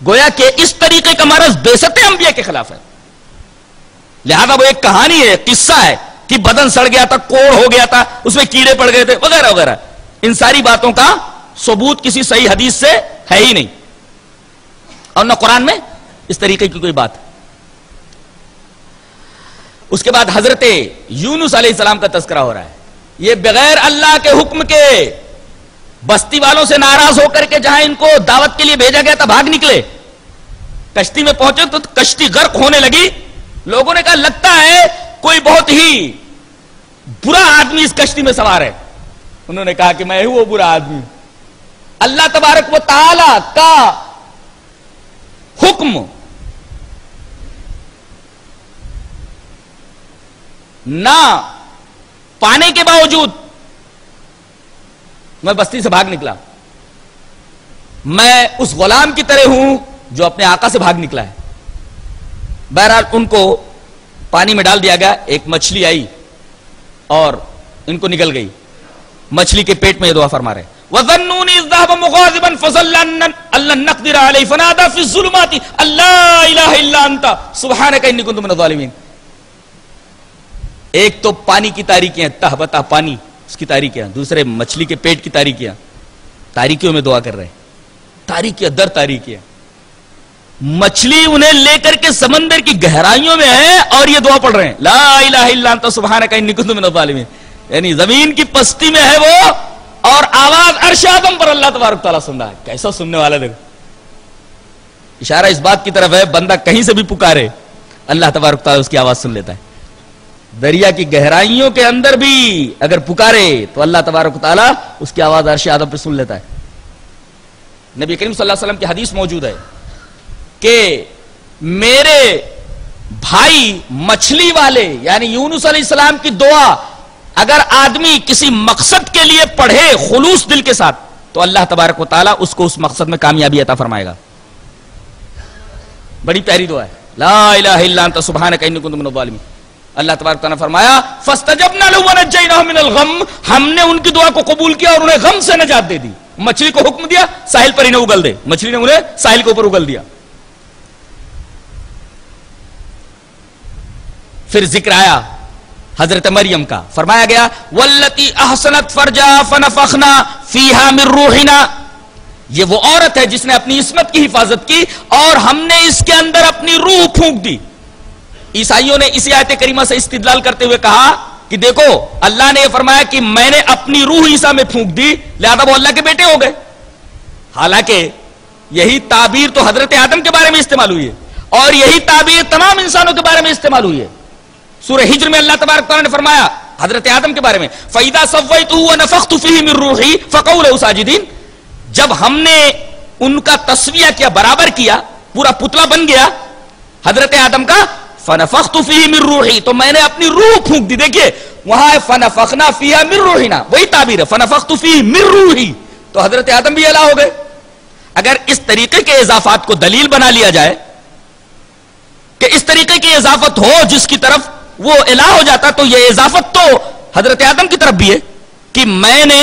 گویا کہ اس طریقے کا مرض بعثت انبیاء کے خلاف ہے. لہذا وہ ایک کہانی ہے, قصہ ہے کہ بدن سڑ گیا تھا, کوڑ ہو گیا تھا, اس میں کیڑے پڑ گئے تھے وغیرہ وغیرہ. ان ساری باتوں کا ثبوت کسی صحیح حدیث سے ہے ہی نہیں, اور نہ قرآن میں اس طریقے کی کوئی بات. اس کے بعد حضرت یونس علیہ السلام کا تذکرہ ہو رہا ہے. یہ بغیر اللہ کے حکم کے بستی والوں سے ناراض ہو کر کے جہاں ان کو دعوت کے لیے بھیجا گیا تھا بھاگ نکلے. کشتی میں پہنچے تو کشتی غرق ہونے لگی. لوگوں نے کہا لگتا ہے کوئی بہت ہی برا آدمی اس کشتی میں سوار ہے. انہوں نے کہا کہ میں ہوں وہ برا آدمی. اللہ تبارک و تعالی کا حکم نہ پانے کے باوجود میں بستی سے بھاگ نکلا. میں اس غلام کی طرح ہوں جو اپنے آقا سے بھاگ نکلا ہے. بہرحال ان کو پانی میں ڈال دیا گیا. ایک مچھلی آئی اور ان کو نگل گئی. مچھلی کے پیٹ میں یہ دعا فرما رہے وَظَنُّونِ إِذْ ذَهَبَ مُغَاضِبًا فَظَنَّ أَن لَّن نَّقْدِرَ عَلَيْهِ فَنَادَىٰ فِي الظُّلُمَاتِ أَن لَّا إِلَٰهَ إِلَّا أَنتَ سُبْحَانَكَ إِنِّي كُنتُ مِنَ الظَّالِمِينَ. ایک تو پانی کی تاریکیاں, تہ بتہ پانی اس کی تاریکیاں, دوسرے مچھلی کے پیٹ کی تاریکیاں. تاریکیوں میں دعا کر رہے ہیں, تاریکیاں در تاریکیاں. مچھلی انہیں لے کر کے سمندر کی گہرائیوں میں ہے اور یہ دعا پڑھ رہے ہیں لا الہ الا انت سبحانک انی کنت من الظالمین. یعنی زمین کی پستی میں ہے وہ اور آواز عرش اعظم پر اللہ تبارک تعالیٰ سن رہا ہے. کیسا سننے والا دیکھو. اشارہ اس بات کی طرف ہے بندہ کہیں سے بھی پکارے اللہ تبارک تعالیٰ اس کی آواز سن لیتا ہے. دریا کی گہرائیوں کے اندر بھی اگر پکارے تو اللہ تبارک تعالیٰ اس کی آواز عرش اعظم پہ سن لیتا ہے. نبی کریم صلی اللہ علیہ وسلم کی حدیث موجود ہے کہ میرے بھائی مچھلی والے یعنی یونس علیہ السلام کی دعا اگر آدمی کسی مقصد کے لیے پڑھے خلوص دل کے ساتھ تو اللہ تبارک و تعالیٰ اس کو اس مقصد میں کامیابی عطا فرمائے گا. بڑی پیاری دعا ہے لا الہ الا انت سبحانک انی کنت من الظالمین. اللہ تبارک تعالیٰ نے فرمایا فاستجبنا له ونجیناہ من الغم. ہم نے ان کی دعا کو قبول کیا اور انہیں غم سے نجات دے دی. مچھلی کو حکم دیا ساحل پر انہیں اگل دے. مچھلی نے انہیں ساحل کے اوپر اگل دیا. پھر ذکر آیا حضرت مریم کا. فرمایا گیا واللتی احسنت فرجها فنفخنا فیہا من روحنا. یہ وہ عورت ہے جس نے اپنی عصمت کی حفاظت کی اور ہم نے اس کے اندر اپنی روح پھونک دی. عیسائیوں نے اسی آیت کریمہ سے استدلال کرتے ہوئے کہا کہ دیکھو اللہ نے یہ فرمایا کہ میں نے اپنی روح عیسیٰ میں پھونک دی لہذا وہ اللہ کے بیٹے ہو گئے. حالانکہ یہی تعبیر تو حضرت آدم کے بارے میں استعمال ہوئی ہے اور یہی تعبیر تمام انسانوں کے بارے میں استعمال ہوئی ہے. سورہ ہجر میں اللہ تبارک تعالیٰ نے فرمایا حضرت آدم کے بارے میں فَإِذَا سَوَّيْتُهُ وَنَفَخْتُ فِيهِ مِن رُّوحِي فَقَعُوا لَهُ سَاجِدِينَ. جب ہم نے ان کا تسویہ کیا برابر کیا پورا پتلا بن گیا حضرت آدم کا فَنَفَخْتُ فِيهِ مِن رُّوحِي تو میں نے اپنی روح پھونک دی. دیکھیے وہاں ہے فَنَفَخْنَا فِيهَا مِن رُّوحِنَا وہی تعبیر ہے فَنَفَخْتُ فِيهِ مِن رُّوحِي تو حضرت آدم بھی الہ ہو گئے. اگر اس طریقے کے اضافات کو دلیل بنا لیا جائے کہ اس طریقے کی اضافت ہو جس کی طرف وہ الہ ہو جاتا تو یہ اضافت تو حضرت آدم کی طرف بھی ہے کہ میں نے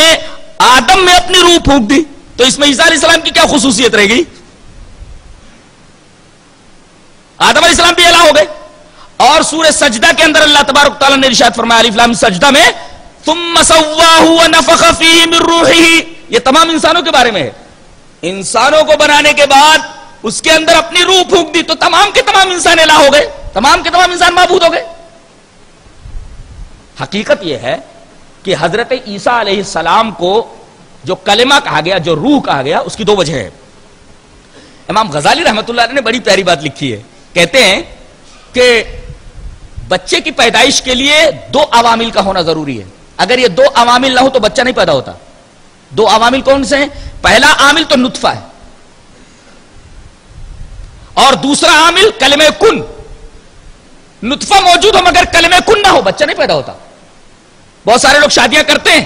آدم میں اپنی روح پھونک دی تو اس میں عیسیٰ علیہ السلام کی کیا خصوصیت رہے گی؟ آدم علیہ السلام بھی الہ ہو گئے. اور سورہ سجدہ کے اندر اللہ تبارک تعالیٰ نے ارشاد فرمایا الف لام سجدہ میں ثم سواہ ونفخ فیہ من روحہ. یہ تمام انسانوں کے بارے میں ہے. انسانوں کو بنانے کے بعد اس کے اندر اپنی روح پھونک دی تو تمام کے تمام انسان الہ ہو گئے, تمام کے تمام انسان معبود ہو گئے. حقیقت یہ ہے کہ حضرت عیسیٰ علیہ السلام کو جو کلمہ کہا گیا جو روح کہا گیا اس کی دو وجہ ہے. امام غزالی رحمۃ اللہ علیہ نے بڑی پیاری بات لکھی ہے. کہتے ہیں کہ بچے کی پیدائش کے لیے دو عوامل کا ہونا ضروری ہے. اگر یہ دو عوامل نہ ہو تو بچہ نہیں پیدا ہوتا. دو عوامل کون سے ہیں؟ پہلا عامل تو نطفہ ہے اور دوسرا عامل کلمہ کن. نطفہ موجود ہو مگر کلمہ کن نہ ہو، بچہ نہیں پیدا ہوتا. بہت سارے لوگ شادیاں کرتے ہیں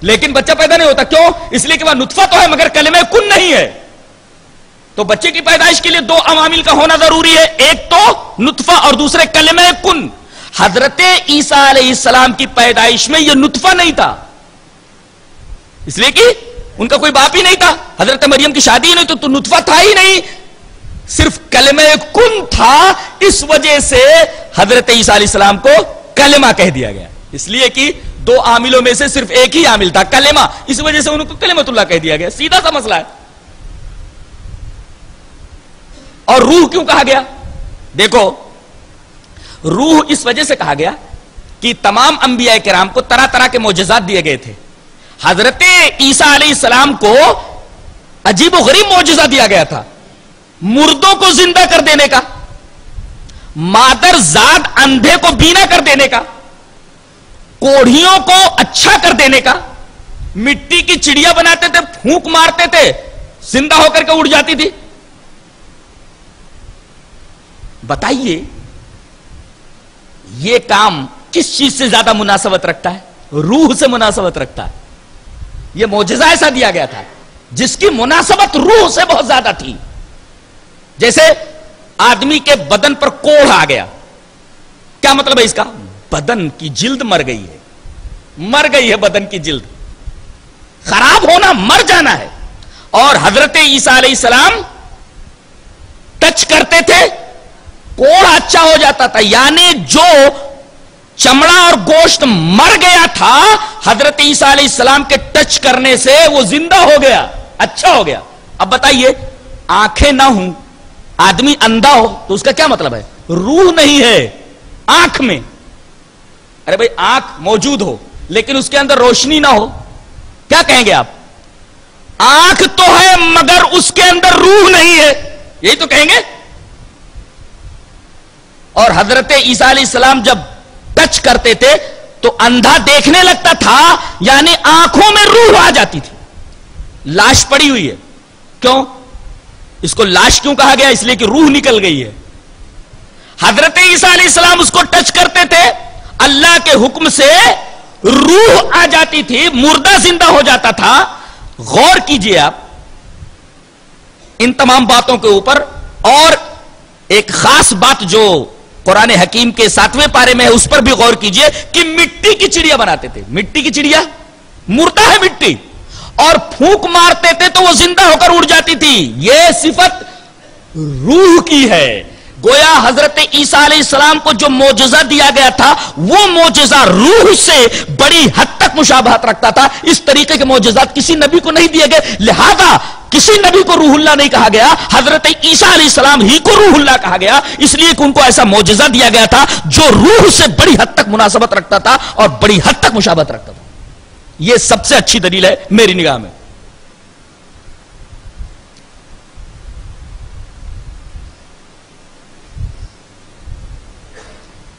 لیکن بچہ پیدا نہیں ہوتا. کیوں؟ اس لیے کہ وہ نطفہ تو ہے مگر کلمہ کن نہیں ہے. تو بچے کی پیدائش کے لیے دو عوامل کا ہونا ضروری ہے، ایک تو نطفہ اور دوسرے کلمہ کن. حضرت عیسیٰ علیہ السلام کی پیدائش میں یہ نطفہ نہیں تھا، اس لیے کہ ان کا کوئی باپ ہی نہیں تھا. حضرت مریم کی شادی ہی نہیں تو نطفہ تھا ہی نہیں، صرف کلمہ کن تھا. اس وجہ سے حضرت عیسیٰ علیہ السلام کو کلمہ کہہ دیا گیا، اس لیے کہ دو عاملوں میں سے صرف ایک ہی عامل تھا، کلمہ. اس وجہ سے ان کو کلمۃ اللہ کہہ دیا گیا. سیدھا سا مسئلہ ہے. اور روح کیوں کہا گیا؟ دیکھو، روح اس وجہ سے کہا گیا کہ تمام انبیاء کرام کو طرح طرح کے معجزات دیے گئے تھے. حضرت عیسیٰ علیہ السلام کو عجیب و غریب معجزہ دیا گیا تھا، مردوں کو زندہ کر دینے کا، مادر زاد اندھے کو بینا کر دینے کا، کوڑھیوں کو اچھا کر دینے کا. مٹی کی چڑیا بناتے تھے، پھونک مارتے تھے، زندہ ہو کر کے اڑ جاتی تھی. بتائیے یہ کام کس چیز سے زیادہ مناسبت رکھتا ہے؟ روح سے مناسبت رکھتا ہے. یہ معجزہ ایسا دیا گیا تھا جس کی مناسبت روح سے بہت زیادہ تھی. جیسے آدمی کے بدن پر کوڑھ آ گیا، کیا مطلب ہے اس کا؟ بدن کی جلد مر گئی ہے، مر گئی ہے بدن کی جلد، خراب ہونا، مر جانا ہے. اور حضرت عیسیٰ علیہ السلام ٹچ کرتے تھے، کوڑھ اچھا ہو جاتا تھا. یعنی جو چمڑا اور گوشت مر گیا تھا، حضرت عیسیٰ علیہ السلام کے ٹچ کرنے سے وہ زندہ ہو گیا، اچھا ہو گیا. اب بتائیے، آنکھیں نہ ہوں، آدمی اندھا ہو تو اس کا کیا مطلب ہے؟ روح نہیں ہے آنکھ میں. ارے بھائی، آنکھ موجود ہو لیکن اس کے اندر روشنی نہ ہو، کیا کہیں گے آپ؟ آنکھ تو ہے مگر اس کے اندر روح نہیں ہے، یہی تو کہیں گے. اور حضرت عیسیٰ علیہ السلام جب ٹچ کرتے تھے تو اندھا دیکھنے لگتا تھا، یعنی آنکھوں میں روح آ جاتی تھی. لاش پڑی ہوئی ہے، کیوں؟ اس کو لاش کیوں کہا گیا؟ اس لیے کہ روح نکل گئی ہے. حضرت عیسیٰ علیہ السلام اس کو ٹچ کرتے تھے، اللہ کے حکم سے روح آ جاتی تھی، مردہ زندہ ہو جاتا تھا. غور کیجئے آپ ان تمام باتوں کے اوپر. اور ایک خاص بات جو قرآن حکیم کے 7ویں پارے میں ہے اس پر بھی غور کیجئے کہ مٹی کی چڑیا بناتے تھے. مٹی کی چڑیا مردہ ہے مٹی، اور پھونک مارتے تھے تو وہ زندہ ہو کر اڑ جاتی تھی. یہ صفت روح کی ہے. گویا حضرت عیسیٰ علیہ السلام کو جو معجزہ دیا گیا تھا وہ معجزہ روح سے بڑی حد تک مشابہت رکھتا تھا. اس طریقے کے معجزات کسی نبی کو نہیں دیے گئے، لہذا کسی نبی کو روح اللہ نہیں کہا گیا. حضرت عیسیٰ علیہ السلام ہی کو روح اللہ کہا گیا، اس لیے کہ ان کو ایسا معجزہ دیا گیا تھا جو روح سے بڑی حد تک مناسبت رکھتا تھا اور بڑی حد تک مشابہت رکھتا تھا. یہ سب سے اچھی دلیل ہے میری نگاہ میں.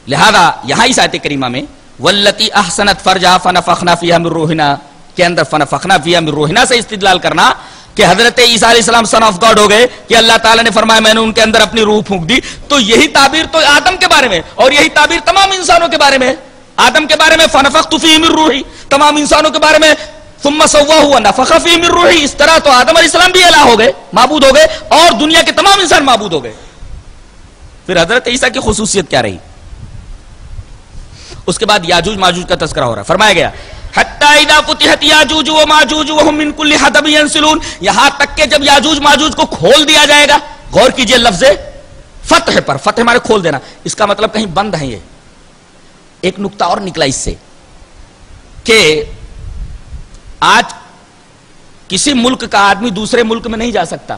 لہذا یہاں اس آیت کریمہ میں واللتی احسنت فرجہا فنفخنا فیہا من روحنا کے اندر فنفخنا فیہا من روحنا سے استدلال کرنا کہ حضرت عیسیٰ علیہ السلام سن آف گاڈ ہو گئے کہ اللہ تعالیٰ نے فرمایا میں نے ان کے اندر اپنی روح پھونک دی. تو یہی تعبیر تو آدم کے بارے میں اور یہی تعبیر تمام انسانوں کے بارے میں. آدم کے بارے میں فنفخت فیہ من روحی، تمام انسانوں کے بارے میں ثم سواہ ونفخ فیہ من روحی. اس طرح تو آدم علیہ السلام بھی الہ ہو گئے، معبود ہو گئے، اور دنیا کے تمام انسان معبود ہو گئے. پھر حضرت عیسیٰ کی خصوصیت کیا رہی؟ اس کے بعد یاجوج ماجوج کا تذکرہ ہو رہا ہے. فرمایا گیا حتی اذا فتحت یاجوج و ماجوج وهم من کل حدب ينسلون، یہاں تک کہ جب یاجوج ماجوج کو کھول دیا جائے گا. غور کیجئے لفظ فتح پر، فتح ہمارے کھول دینا، اس کا مطلب کہیں بند ہے. یہ ایک نقطہ اور نکلا اس سے کہ آج کسی ملک کا آدمی دوسرے ملک میں نہیں جا سکتا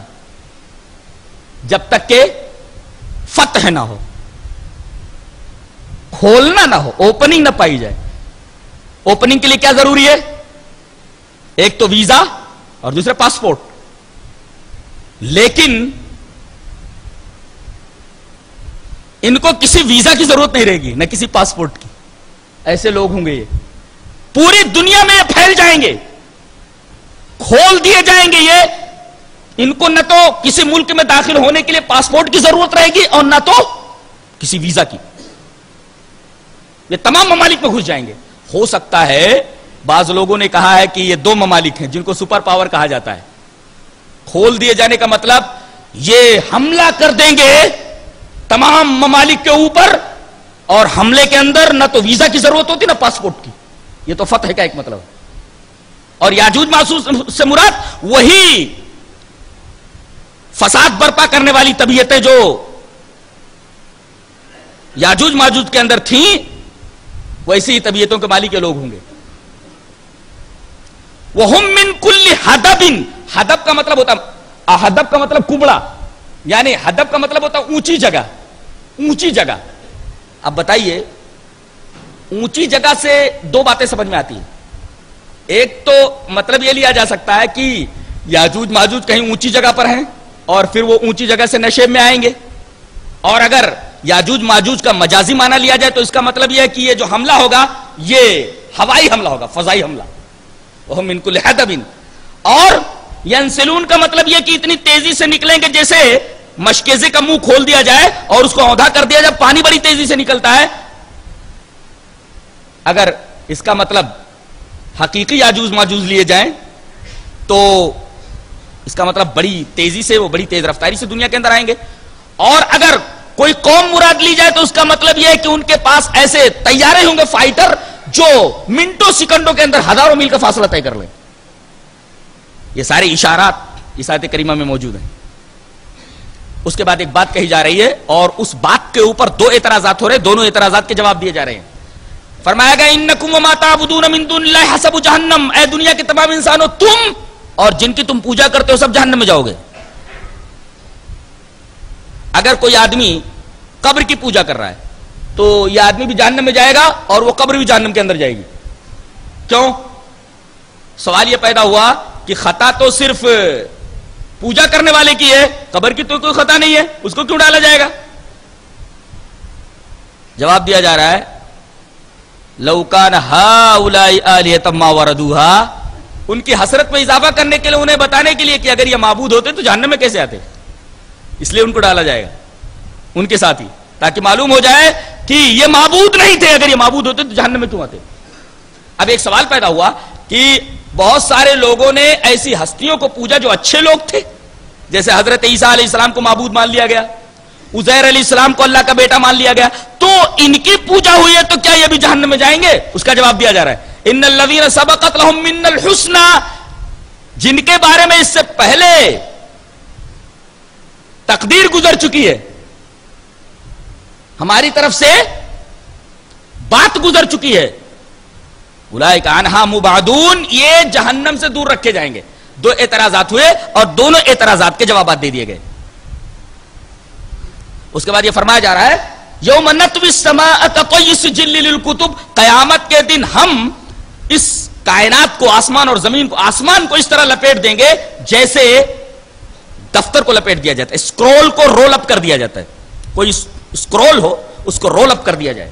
جب تک کہ فتح نہ ہو، کھولنا نہ ہو، اوپننگ نہ پائی جائے. اوپننگ کے لیے کیا ضروری ہے؟ ایک تو ویزا اور دوسرا پاسپورٹ. لیکن ان کو کسی ویزا کی ضرورت نہیں رہے گی نہ کسی پاسپورٹ کی. ایسے لوگ ہوں گے، یہ پوری دنیا میں پھیل جائیں گے، کھول دیے جائیں گے. یہ ان کو نہ تو کسی ملک میں داخل ہونے کے لیے پاسپورٹ کی ضرورت رہے گی اور نہ تو کسی ویزا کی. یہ تمام ممالک میں گھس جائیں گے. ہو سکتا ہے بعض لوگوں نے کہا ہے کہ یہ 2 ممالک ہیں جن کو سپر پاور کہا جاتا ہے. کھول دیے جانے کا مطلب یہ حملہ کر دیں گے تمام ممالک کے اوپر, اور حملے کے اندر نہ تو ویزا کی ضرورت ہوتی نہ پاسپورٹ کی. یہ تو فتح کا ایک مطلب ہے. اور یاجوج ماجوج سے مراد وہی فساد برپا کرنے والی طبیعتیں جو یاجوج ماجوج کے اندر تھیں, ویسی ہی طبیعتوں کے مالک کے لوگ ہوں گے. وَهُم مِّن كُلِّ حَدَبٍ, حدب کا مطلب ہوتا, حدب کا مطلب کبڑا, یعنی حدب کا مطلب ہوتا اونچی جگہ, اونچی جگہ. اب بتائیے اونچی جگہ سے 2 باتیں سمجھ میں آتی ہیں. ایک تو مطلب یہ لیا جا سکتا ہے کہ یاجوج ماجوج کہیں اونچی جگہ پر ہیں اور پھر وہ اونچی جگہ سے نشیب میں آئیں گے. اور اگر یاجوج ماجوج کا مجازی معنی لیا جائے تو اس کا مطلب یہ ہے کہ یہ جو حملہ ہوگا یہ ہوائی حملہ ہوگا, فضائی حملہ. وَهُم مِّن كُلِّ حَدَبٍ. اور يَنْسِلُونَ کا مطلب یہ کہ اتنی تیزی سے نکلیں گے جیسے مشکیزے کا منہ کھول دیا جائے اور اس کو اوندھا کر دیا جائے, پانی بڑی تیزی سے نکلتا ہے. اگر اس کا مطلب حقیقی یاجوج ماجوج لیے جائیں تو اس کا مطلب بڑی تیزی سے, وہ بڑی تیز رفتاری سے دنیا کے اندر آئیں گے. اور اگر کوئی قوم مراد لی جائے تو اس کا مطلب یہ ہے کہ ان کے پاس ایسے طیارے ہوں گے, فائٹر, جو منٹوں سیکنڈوں کے اندر ہزاروں میل کا فاصلہ طے کر لیں. یہ سارے اشارات اس آیت کریمہ میں موجود ہیں. اس کے بعد ایک بات کہی جا رہی ہے اور اس بات کے اوپر 2 اعتراضات ہو رہے ہیں. دونوں اعتراضات کے جواب دیے جا رہے ہیں. فرمایا گیا انکم وما تعبدون من دون اللہ حسب جہنم, اے دنیا کے تمام انسانوں, تم اور جن کی تم پوجا کرتے ہو سب جہنم میں جاؤ گے. اگر کوئی آدمی قبر کی پوجا کر رہا ہے تو یہ آدمی بھی جہنم میں جائے گا اور وہ قبر بھی جہنم کے اندر جائے گی. کیوں؟ سوال یہ پیدا ہوا کہ خطا تو صرف پوجا کرنے والے کی ہے, قبر کی تو کوئی خطا نہیں ہے, اس کو کیوں ڈالا جائے گا؟ جواب دیا جا رہا ہے لو کان ہؤلاء آلہۃ ما وردوها, ان کی حسرت میں اضافہ کرنے کے لیے, انہیں بتانے کے لیے کہ اگر یہ معبود ہوتے تو جہنم میں کیسے آتے, اس لیے ان کو ڈالا جائے گا ان کے ساتھ ہی, تاکہ معلوم ہو جائے کہ یہ معبود نہیں تھے, اگر یہ معبود ہوتے تو جہنم میں کیوں آتے. اب ایک سوال پیدا ہوا کہ بہت سارے لوگوں نے ایسی ہستیوں کو پوجا جو اچھے لوگ تھے, جیسے حضرت عیسیٰ علیہ السلام کو معبود مان لیا گیا, عزیر علیہ السلام کو اللہ کا بیٹا مان لیا گیا, تو ان کی پوجا ہوئی ہے تو کیا یہ بھی جہنم میں جائیں گے؟ اس کا جواب دیا جا رہا ہے ان الذین سبقت لهم من الحسنى, جن کے بارے میں اس سے پہلے تقدیر گزر چکی ہے, ہماری طرف سے بات گزر چکی ہے, اولئک عنہا مبعدون, یہ جہنم سے دور رکھے جائیں گے. 2 اعتراضات ہوئے اور دونوں اعتراضات کے جوابات دے دیے گئے. اس کے بعد یہ فرمایا جا رہا ہے یوم نطوی السماء کطی السجل للکتب, قیامت کے دن ہم اس کائنات کو, آسمان اور زمین کو, آسمان کو اس طرح لپیٹ دیں گے جیسے دفتر کو لپیٹ دیا جاتا ہے, اسکرول کو رول اپ کر دیا جاتا ہے, کوئی اسکرول ہو اس کو رول اپ کر دیا جائے.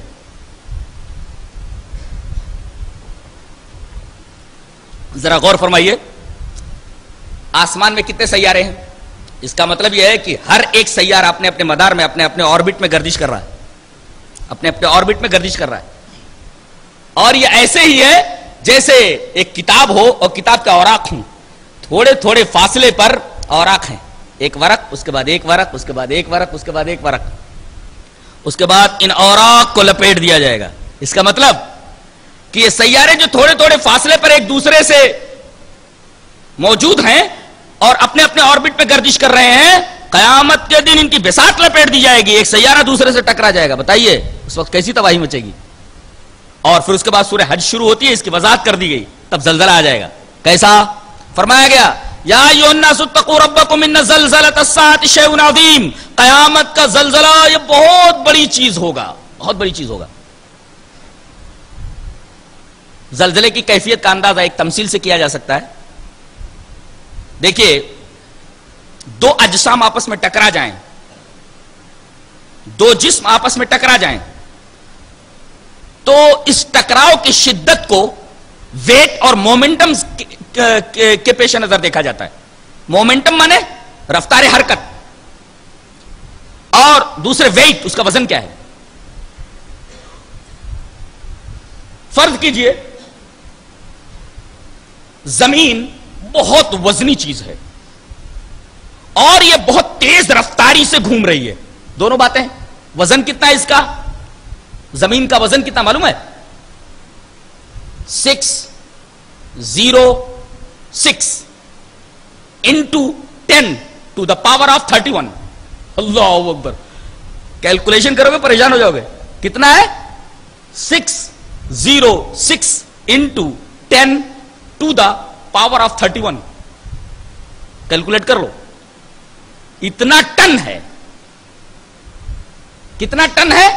ذرا غور فرمائیے, آسمان میں کتنے سیارے ہیں؟ اس کا مطلب یہ ہے کہ ہر ایک سیارہ اپنے اپنے مدار میں, اپنے اپنے آربٹ میں گردش کر رہا ہے, اپنے اپنے آربٹ میں گردش کر رہا ہے. اور یہ ایسے ہی ہے جیسے ایک کتاب ہو اور کتاب کے اوراق ہوں, تھوڑے تھوڑے فاصلے پر اوراق ہیں, ایک ورق, اس کے بعد ایک ورق, اس کے بعد ایک ورق, اس کے بعد ایک ورق, اس کے بعد ان اوراق کو لپیٹ دیا جائے گا. اس کا مطلب کہ یہ سیارے جو تھوڑے تھوڑے فاصلے پر ایک دوسرے سے موجود ہیں اور اپنے اپنے آربٹ پہ گردش کر رہے ہیں, قیامت کے دن ان کی بساط لپیٹ دی جائے گی, ایک سیارہ دوسرے سے ٹکرا جائے گا. بتائیے اس وقت کیسی تباہی مچے گی. اور پھر اس کے بعد سورہ حج شروع ہوتی ہے, اس کی وضاحت کر دی گئی, تب زلزلہ آ جائے گا. کیسا؟ فرمایا گیا یا ایھا الناس اتقوا ربکم ان زلزلۃ الساعۃ شیء عظیم, قیامت کا زلزلہ یہ بہت بڑی چیز ہوگا, بہت بڑی چیز ہوگا. زلزلے کی کیفیت کا اندازہ ایک تمثیل سے کیا جا سکتا ہے. دیکھیے 2 اجسام آپس میں ٹکرا جائیں, 2 جسم آپس میں ٹکرا جائیں تو اس ٹکراؤ کی شدت کو ویٹ اور مومنٹم کے پیش نظر دیکھا جاتا ہے. مومنٹم مانے رفتار حرکت، اور دوسرے ویٹ، اس کا وزن کیا ہے. فرض کیجئے زمین بہت وزنی چیز ہے اور یہ بہت تیز رفتاری سے گھوم رہی ہے. دونوں باتیں، وزن کتنا ہے اس کا، زمین کا وزن کتنا معلوم ہے؟ 606 into 10 to the power of 31. Allah Akbar. Calculation کرو گے پریشان ہو جاؤ گے. کتنا ہے؟ 606 into 10 to the power of 31. Calculate کر لو. اتنا ٹن ہے. کتنا ٹن ہے؟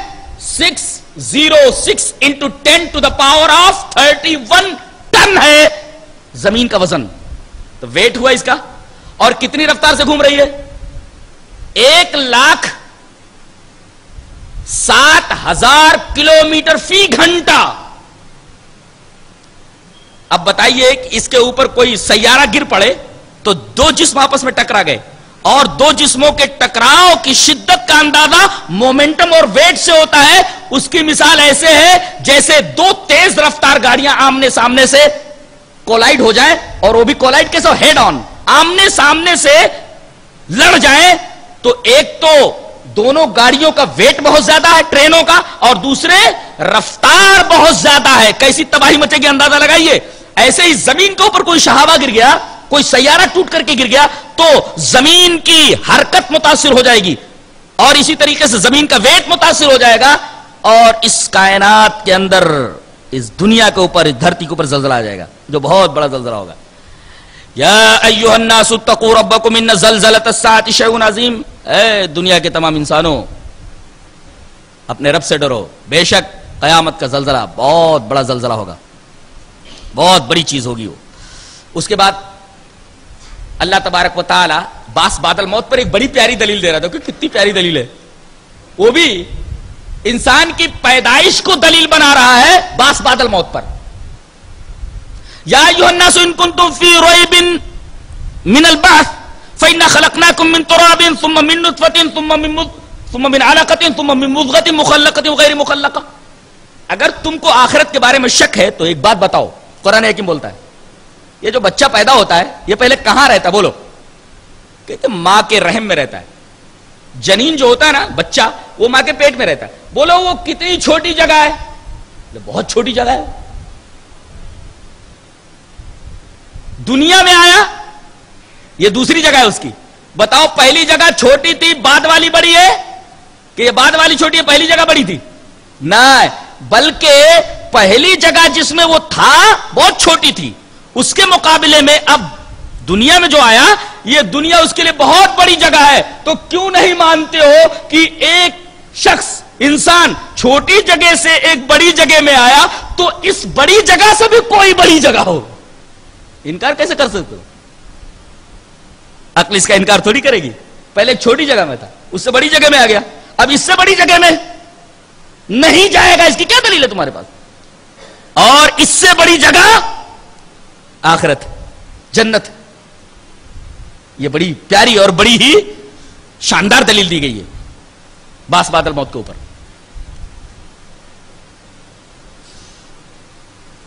606 into 10 to the power of 31 ton ہے زمین کا وزن. تو ویٹ ہوا اس کا. اور کتنی رفتار سے گھوم رہی ہے؟ 1,07,000 کلومیٹر فی گھنٹہ. اب بتائیے کہ اس کے اوپر کوئی سیارہ گر پڑے تو دو جسم آپس میں ٹکرا گئے، اور دو جسموں کے ٹکراؤ کی شدت کا اندازہ مومنٹم اور ویٹ سے ہوتا ہے. اس کی مثال ایسے ہے جیسے دو تیز رفتار گاڑیاں آمنے سامنے سے کولائڈ ہو جائیں، اور وہ بھی کولائڈ کیسے؟ ہیڈ آن، آمنے سامنے سے لڑ جائیں. تو ایک تو دونوں گاڑیوں کا ویٹ بہت زیادہ ہے ٹرینوں کا، اور دوسرے رفتار بہت زیادہ ہے. کیسی تباہی مچے گی اندازہ لگائیے. ایسے ہی زمین کے اوپر کوئی شہابہ گر گیا، کوئی سیارہ ٹوٹ کر کے گر گیا تو زمین کی حرکت متاثر ہو جائے گی، اور اسی طریقے سے زمین کا ویٹ متاثر ہو جائے گا، اور اس کائنات کے اندر، اس دنیا کے اوپر، اس دھرتی کے اوپر زلزلہ آ جائے گا جو بہت بڑا زلزلہ ہوگا. یا ایھا الناس اتقوا ربکم ان زلزلۃ الساعۃ شیء عظیم. اے دنیا کے تمام انسانوں، اپنے رب سے ڈرو، بے شک قیامت کا زلزلہ بہت بڑا زلزلہ ہوگا، بہت بڑی چیز ہوگی وہ. اس کے بعد اللہ تبارک و تعالی باس بعد الموت پر ایک بڑی پیاری دلیل دے رہا تھا. کتنی پیاری دلیل ہے، وہ بھی انسان کی پیدائش کو دلیل بنا رہا ہے باس بعد الموت پر. یا ایھا الناس ان کنتم فی ریب من البعث فإنا خلقناکم من تراب ثم من نطفة ثم من علقة ثم من مضغة مخلقة وغیر مخلقة. اگر تم کو آخرت کے بارے میں شک ہے تو ایک بات بتاؤ. قرآن حکیم بولتا ہے یہ جو بچہ پیدا ہوتا ہے یہ پہلے کہاں رہتا ہے؟ بولو. کہتے ماں کے رحم میں رہتا ہے. جنین جو ہوتا ہے نا، بچہ، وہ ماں کے پیٹ میں رہتا ہے. بولو وہ کتنی چھوٹی جگہ ہے؟ بہت چھوٹی جگہ ہے. دنیا میں آیا، یہ دوسری جگہ ہے اس کی. بتاؤ پہلی جگہ چھوٹی تھی، بعد والی بڑی ہے؟ کہ یہ بعد والی چھوٹی ہے، پہلی جگہ بڑی تھی؟ نہیں، بلکہ پہلی جگہ جس میں وہ تھا بہت چھوٹی تھی، اس کے مقابلے میں اب دنیا میں جو آیا یہ دنیا اس کے لیے بہت بڑی جگہ ہے. تو کیوں نہیں مانتے ہو کہ ایک شخص، انسان، چھوٹی جگہ سے ایک بڑی جگہ میں آیا تو اس بڑی جگہ سے بھی کوئی بڑی جگہ ہو؟ انکار کیسے کر سکتے ہو؟ عقل اس کا انکار تھوڑی کرے گی. پہلے چھوٹی جگہ میں تھا، اس سے بڑی جگہ میں آ گیا، اب اس سے بڑی جگہ میں نہیں جائے گا. اس کی کیا دلیل ہے تمہارے پاس؟ اور اس سے بڑی جگہ آخرت، جنت. یہ بڑی پیاری اور بڑی ہی شاندار دلیل دی گئی ہے باس بعد الموت کے اوپر.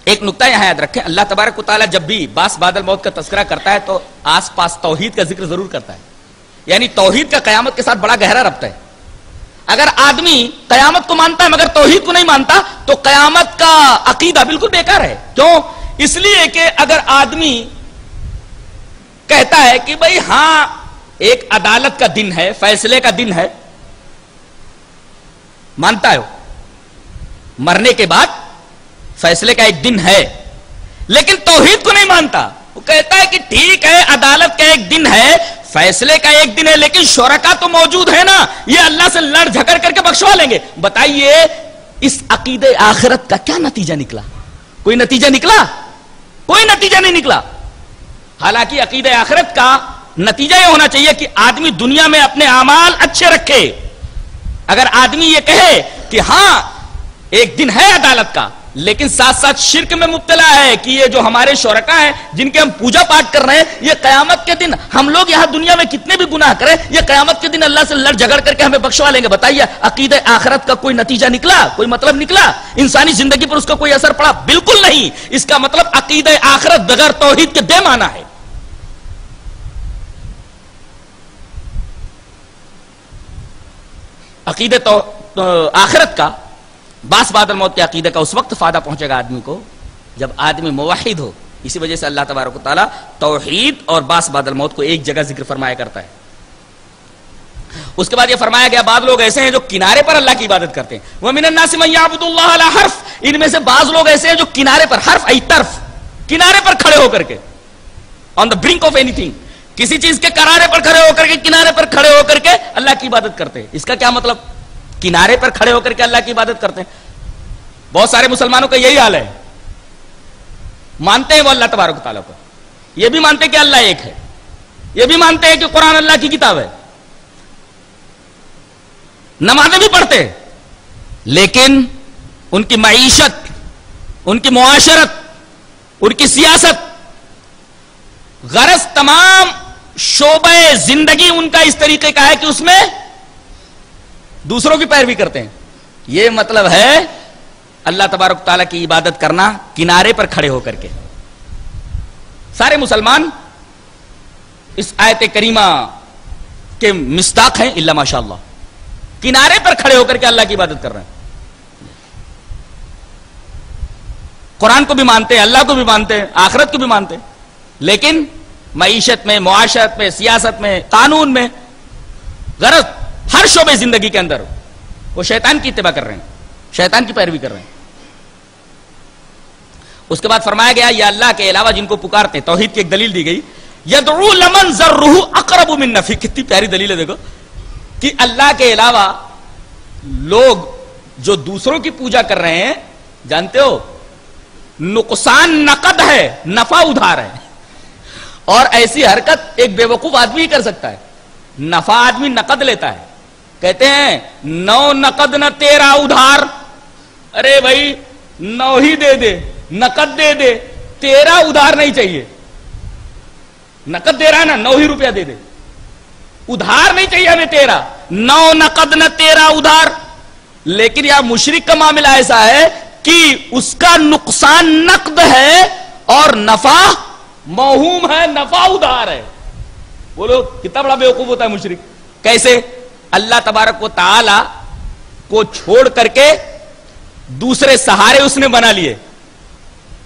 ایک نقطہ یہاں یاد رکھیں، اللہ تبارک و تعالیٰ جب بھی باس بعد الموت کا تذکرہ کرتا ہے تو آس پاس توحید کا ذکر ضرور کرتا ہے. یعنی توحید کا قیامت کے ساتھ بڑا گہرا ربط ہے. اگر آدمی قیامت کو مانتا ہے مگر توحید کو نہیں مانتا تو قیامت کا عقیدہ بالکل بیکار ہے. کیوں؟ اس لیے کہ اگر آدمی کہتا ہے کہ بھئی ہاں ایک عدالت کا دن ہے، فیصلے کا دن ہے، مانتا ہے، مرنے کے بعد فیصلے کا ایک دن ہے، لیکن توحید کو نہیں مانتا. وہ کہتا ہے کہ ٹھیک ہے عدالت کا ایک دن ہے، فیصلے کا ایک دن ہے، لیکن شرکا تو موجود ہے نا، یہ اللہ سے لڑ جھگڑ کر کے بخشوا لیں گے. بتائیے اس عقیدے آخرت کا کیا نتیجہ نکلا؟ کوئی نتیجہ نکلا؟ کوئی نتیجہ نہیں نکلا. حالانکہ عقیدہ آخرت کا نتیجہ یہ ہونا چاہیے کہ آدمی دنیا میں اپنے اعمال اچھے رکھے. اگر آدمی یہ کہے کہ ہاں ایک دن ہے عدالت کا، لیکن ساتھ ساتھ شرک میں مبتلا ہے کہ یہ جو ہمارے شرکا ہیں جن کے ہم پوجا پاٹ کر رہے ہیں، یہ قیامت کے دن ہم لوگ یہاں دنیا میں کتنے بھی گناہ کریں، یہ قیامت کے دن اللہ سے لڑ جھگڑ کر کے ہمیں بخشوا لیں گے. بتائیے عقیدہ آخرت کا کوئی نتیجہ نکلا، کوئی مطلب نکلا؟ انسانی زندگی پر اس کا کوئی اثر پڑا؟ بالکل نہیں. اس کا مطلب عقیدہ آخرت بغیر توحید کے بے معنی ہے. عقیدہ آخرت کا، باس بعد الموت کے عقیدے کا اس وقت فائدہ پہنچے گا آدمی کو جب آدمی موحد ہو. اسی وجہ سے اللہ تبارک و تعالیٰ توحید اور باس بعد الموت کو ایک جگہ ذکر فرمایا کرتا ہے. اس کے بعد یہ فرمایا گیا بعض لوگ ایسے ہیں جو کنارے پر اللہ کی عبادت کرتے ہیں. وَمِنَ النَّاسِ مَن يَعْبُدُ اللَّهَ عَلَى حَرْفٍ، ان میں سے بعض لوگ ایسے ہیں جو کنارے پر، حرف ای طرف، کنارے پر کھڑے ہو کر کے، آن دا برنک آف اینی تھنگ، کسی چیز کے کنارے پر کھڑے ہو کر کے، کنارے پر کھڑے ہو کر کے اللہ کی عبادت کرتے ہیں. اس کا کیا مطلب؟ کنارے پر کھڑے ہو کر کے اللہ کی عبادت کرتے ہیں. بہت سارے مسلمانوں کا یہی حال ہے. مانتے ہیں وہ اللہ تبارک و تعالیٰ کو، یہ بھی مانتے ہیں کہ اللہ ایک ہے، یہ بھی مانتے ہیں کہ قرآن اللہ کی کتاب ہے، نمازیں بھی پڑھتے ہیں، لیکن ان کی معیشت، ان کی معاشرت، ان کی سیاست، غرض تمام شعبہ زندگی ان کا اس طریقے کا ہے کہ اس میں دوسروں کی پیروی کرتے ہیں. یہ مطلب ہے اللہ تبارک تعالیٰ کی عبادت کرنا کنارے پر کھڑے ہو کر کے. سارے مسلمان اس آیت کریمہ کے مصداق ہیں الا ماشاء اللہ. کنارے پر کھڑے ہو کر کے اللہ کی عبادت کر رہے ہیں. قرآن کو بھی مانتے ہیں، اللہ کو بھی مانتے ہیں، آخرت کو بھی مانتے ہیں، لیکن معیشت میں، معاشرت میں، سیاست میں، قانون میں، غرض ہر شعبے زندگی کے اندر وہ شیطان کی اتباع کر رہے ہیں، شیطان کی پیروی کر رہے ہیں. اس کے بعد فرمایا گیا یہ اللہ کے علاوہ جن کو پکارتے ہیں، توحید کی ایک دلیل دی گئی، یدعو لمن ضرہ اقرب من نفعہ. کتنی پیاری دلیل ہے دیکھو کہ اللہ کے علاوہ لوگ جو دوسروں کی پوجا کر رہے ہیں، جانتے ہو نقصان نقد ہے، نفع ادھار ہے. اور ایسی حرکت ایک بے وقوف آدمی ہی کر سکتا ہے. نفع آدمی نقد لیتا ہے، کہتے ہیں 9 نقد نہ 13 ادھار. ارے بھائی 9 ہی دے دے، نقد دے دے، 13 ادھار نہیں چاہیے. نقد دے رہا نا، 9 ہی روپیہ دے دے، ادھار نہیں چاہیے ہمیں 13. 9 نقد نہ 13 ادھار. لیکن یہاں مشرک کا معاملہ ایسا ہے کہ اس کا نقصان نقد ہے اور نفع موہوم ہے، نفع ادھار ہے. بولو کتنا بڑا بیوقوف ہوتا ہے مشرک. کیسے؟ اللہ تبارک و تعالی کو چھوڑ کر کے دوسرے سہارے اس نے بنا لیے.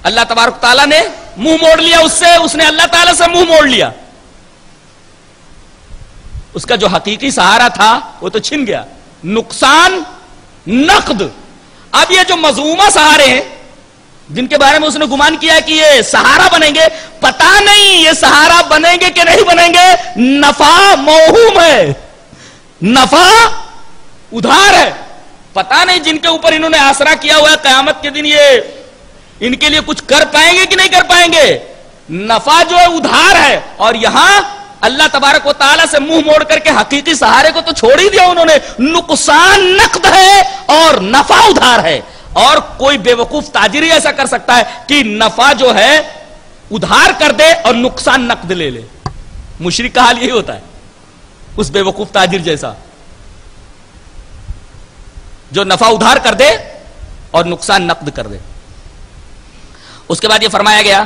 اللہ تبارک تعالیٰ نے منہ موڑ لیا اس سے، اس نے اللہ تعالیٰ سے منہ موڑ لیا. اس کا جو حقیقی سہارا تھا وہ تو چھن گیا. نقصان نقد. اب یہ جو مذمومہ سہارے ہیں جن کے بارے میں اس نے گمان کیا کہ یہ سہارا بنیں گے، پتا نہیں یہ سہارا بنیں گے کہ نہیں بنیں گے. نفع موہوم ہے، نفع ادھار ہے. پتا نہیں جن کے اوپر انہوں نے آسرا کیا ہوا ہے قیامت کے دن یہ ان کے لیے کچھ کر پائیں گے کہ نہیں کر پائیں گے. نفع جو ہے ادھار ہے، اور یہاں اللہ تبارک و تعالیٰ سے منہ موڑ کر کے حقیقی سہارے کو تو چھوڑ ہی دیا انہوں نے. نقصان نقد ہے اور نفع ادھار ہے. اور کوئی بے وقوف تاجر ہی ایسا کر سکتا ہے کہ نفع جو ہے ادھار کر دے اور نقصان نقد لے لے. مشرک کا حال یہی ہوتا ہے، اس بے وقوف تاجر جیسا جو نفع ادھار کر دے اور نقصان نقد کر دے. اس کے بعد یہ فرمایا گیا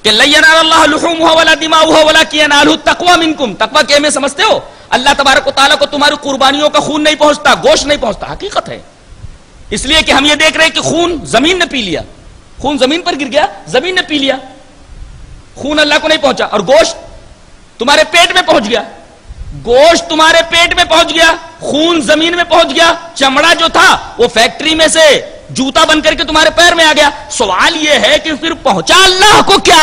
کہ لَن يَنَالَ اللَّهَ لُحُومُهَا وَلَا دِمَاؤُهَا وَلَكِنْ يَنَالُهُ التَّقْوَىٰ مِنكُمْ. تقویٰ کیا میں سمجھتے ہو؟ اللہ تبارک و تعالیٰ کو تمہاری قربانیوں کا خون نہیں پہنچتا، گوشت نہیں پہنچتا. حقیقت ہے. اس لیے کہ ہم یہ دیکھ رہے ہیں کہ خون زمین نے پی لیا، خون زمین پر گر گیا، زمین نے پی لیا، خون اللہ کو نہیں پہنچا. اور گوشت تمہارے پیٹ میں پہنچ گیا، گوشت تمہارے پیٹ میں پہنچ گیا، خون زمین میں پہنچ گیا، چمڑا جو تھا وہ فیکٹری میں سے جوتا بن کر کے تمہارے پیر میں آ گیا. سوال یہ ہے کہ پھر پہنچا اللہ کو کیا؟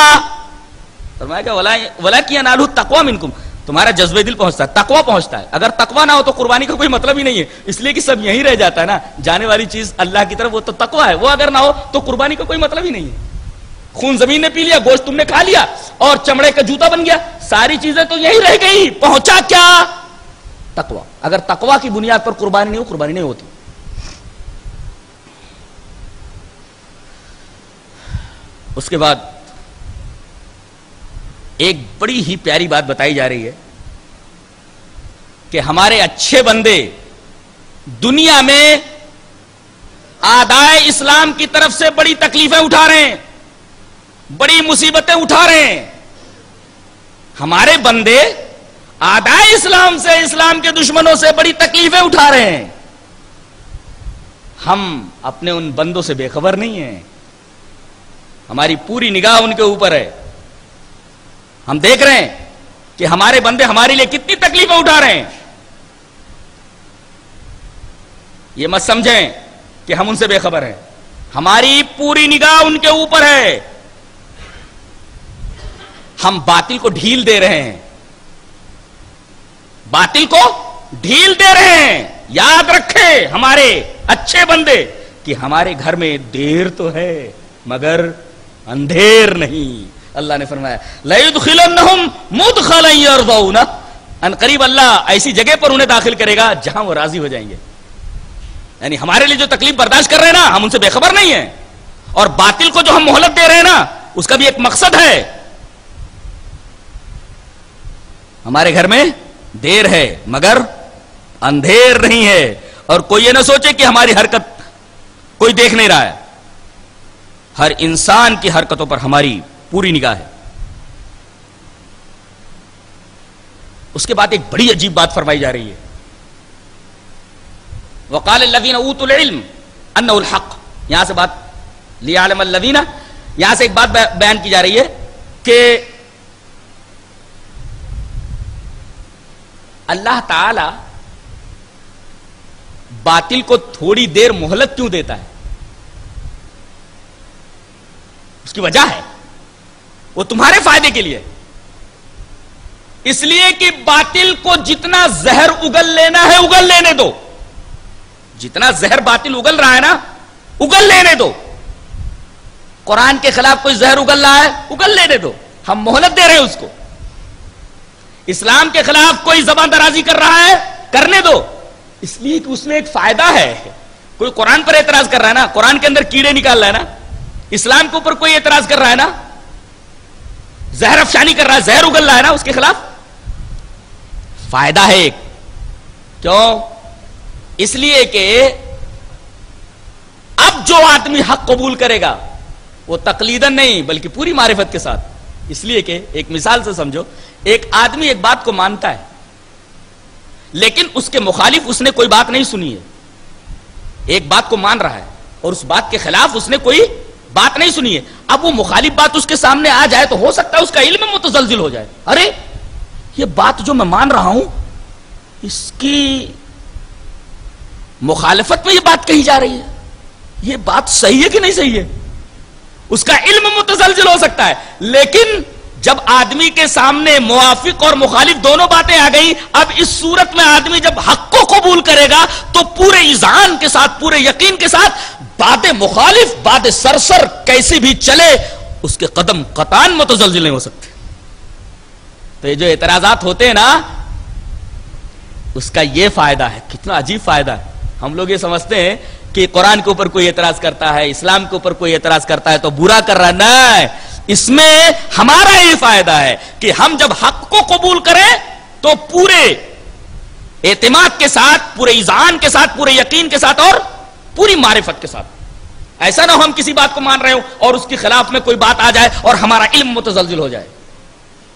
فرمایا کہ وَلَكِنْ يَنَالُهُ التَّقْوَىٰ مِنكُمْ. تمہارا جذبہ دل پہنچتا ہے، تقویٰ پہنچتا ہے. اگر تقویٰ نہ ہو تو قربانی کا کوئی مطلب ہی نہیں ہے. اس لیے کہ سب یہی رہ جاتا ہے نا، جانے والی چیز اللہ کی طرف وہ تو تقویٰ ہے. وہ اگر نہ ہو تو قربانی کا کوئی مطلب ہی نہیں ہے. خون زمین نے پی لیا، گوشت تم نے کھا لیا اور چمڑے کا جوتا بن گیا، ساری چیزیں تو یہی رہ گئی. پہنچا کیا؟ تقویٰ. اگر تقویٰ کی بنیاد پر قربانی نہیں ہو، قربانی نہیں ہوتی. اس کے بعد ایک بڑی ہی پیاری بات بتائی جا رہی ہے کہ ہمارے اچھے بندے دنیا میں اعدائے اسلام کی طرف سے بڑی تکلیفیں اٹھا رہے ہیں، بڑی مصیبتیں اٹھا رہے ہیں. ہمارے بندے اعدائے اسلام سے، اسلام کے دشمنوں سے بڑی تکلیفیں اٹھا رہے ہیں. ہم اپنے ان بندوں سے بے خبر نہیں ہیں. ہماری پوری نگاہ ان کے اوپر ہے. ہم دیکھ رہے ہیں کہ ہمارے بندے ہمارے لیے کتنی تکلیفیں اٹھا رہے ہیں. یہ مت سمجھیں کہ ہم ان سے بے خبر ہیں. ہماری پوری نگاہ ان کے اوپر ہے. ہم باطل کو ڈھیل دے رہے ہیں، باطل کو ڈھیل دے رہے ہیں. یاد رکھیں ہمارے اچھے بندے کہ ہمارے گھر میں دیر تو ہے مگر اندھیر نہیں. اللہ نے فرمایا لَيُدْخِلَنَّهُمْ مُدْخَلًا يَرْضَوْنَ، ان قریب اللہ ایسی جگہ پر انہیں داخل کرے گا جہاں وہ راضی ہو جائیں گے. یعنی ہمارے لیے جو تکلیف برداشت کر رہے ہیں نا، ہم ان سے بے خبر نہیں ہیں. اور باطل کو جو ہم مہلت دے رہے ہیں نا، اس کا بھی ایک مقصد ہے. ہمارے گھر میں دیر ہے مگر اندھیر نہیں ہے. اور کوئی یہ نہ سوچے کہ ہماری حرکت کوئی دیکھ نہیں رہا ہے. ہر انسان کی حرکتوں پر ہماری پوری نگاہ ہے. اس کے بعد ایک بڑی عجیب بات فرمائی جا رہی ہے. وقال الذين اوتوا العلم انه الحق، یہاں سے بات ليعلم الذين، یہاں سے ایک بات بیان کی جا رہی ہے کہ اللہ تعالی باطل کو تھوڑی دیر مہلت کیوں دیتا ہے؟ اس کی وجہ ہے وہ تمہارے فائدے کے لیے. اس لیے کہ باطل کو جتنا زہر اگل لینا ہے اگل لینے دو. جتنا زہر باطل اگل رہا ہے نا اگل لینے دو. قرآن کے خلاف کوئی زہر اگل رہا ہے اگل لینے دو، ہم مہلت دے رہے ہیں اس کو. اسلام کے خلاف کوئی زبان درازی کر رہا ہے کرنے دو، اس لیے کہ اس میں ایک فائدہ ہے. کوئی قرآن پر اعتراض کر رہا ہے نا، قرآن کے اندر کیڑے نکال رہا ہے نا، اسلام کے اوپر کوئی اعتراض کر رہا ہے نا، زہر افشانی کر رہا ہے، زہر اگل رہا ہے نا، اس کے خلاف فائدہ ہے ایک. کیوں؟ اس لیے کہ اب جو آدمی حق قبول کرے گا وہ تقلیداً نہیں بلکہ پوری معرفت کے ساتھ. اس لیے کہ ایک مثال سے سمجھو، ایک آدمی ایک بات کو مانتا ہے لیکن اس کے مخالف اس نے کوئی بات نہیں سنی ہے. ایک بات کو مان رہا ہے اور اس بات کے خلاف اس نے کوئی بات نہیں سنی ہے. اب وہ مخالف بات اس کے سامنے آ جائے تو ہو سکتا ہے اس کا علم متزلزل ہو جائے. ارے یہ بات جو میں مان رہا ہوں اس کی مخالفت میں یہ بات کہی جا رہی ہے، یہ بات صحیح ہے کہ نہیں صحیح ہے؟ اس کا علم متزلزل ہو سکتا ہے. لیکن جب آدمی کے سامنے موافق اور مخالف دونوں باتیں آ گئی، اب اس صورت میں آدمی جب حق کو قبول کرے گا تو پورے اذعان کے ساتھ، پورے یقین کے ساتھ، بات مخالف، بات سرسر کیسی بھی چلے اس کے قدم قطعاً متزلزل نہیں ہو سکتے. تو یہ جو اعتراضات ہوتے ہیں نا، اس کا یہ فائدہ ہے. کتنا عجیب فائدہ ہے. ہم لوگ یہ سمجھتے ہیں کہ قرآن کے اوپر کوئی اعتراض کرتا ہے، اسلام کے اوپر کوئی اعتراض کرتا ہے تو برا کر رہا ہے. نہیں، اس میں ہمارا یہ فائدہ ہے کہ ہم جب حق کو قبول کریں تو پورے اعتماد کے ساتھ، پورے اذعان کے ساتھ، پورے یقین کے ساتھ اور پوری معرفت کے ساتھ. ایسا نہ ہو ہم کسی بات کو مان رہے ہو اور اس کے خلاف میں کوئی بات آ جائے اور ہمارا علم متزلزل ہو جائے.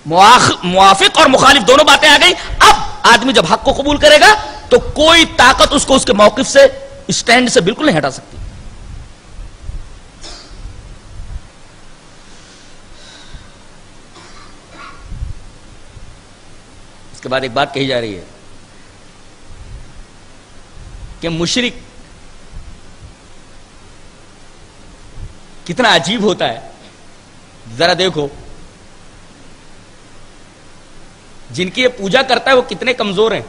موافق اور مخالف دونوں باتیں آ گئی. اب آدمی جب حق کو قبول کرے گا تو کوئی طاقت اس کو اس کے موقف سے، اسٹینڈ سے بالکل نہیں ہٹا سکتی. اس کے بعد ایک بات کہی جا رہی ہے کہ مشرک کتنا عجیب ہوتا ہے. ذرا دیکھو جن کی یہ پوجا کرتا ہے وہ کتنے کمزور ہیں.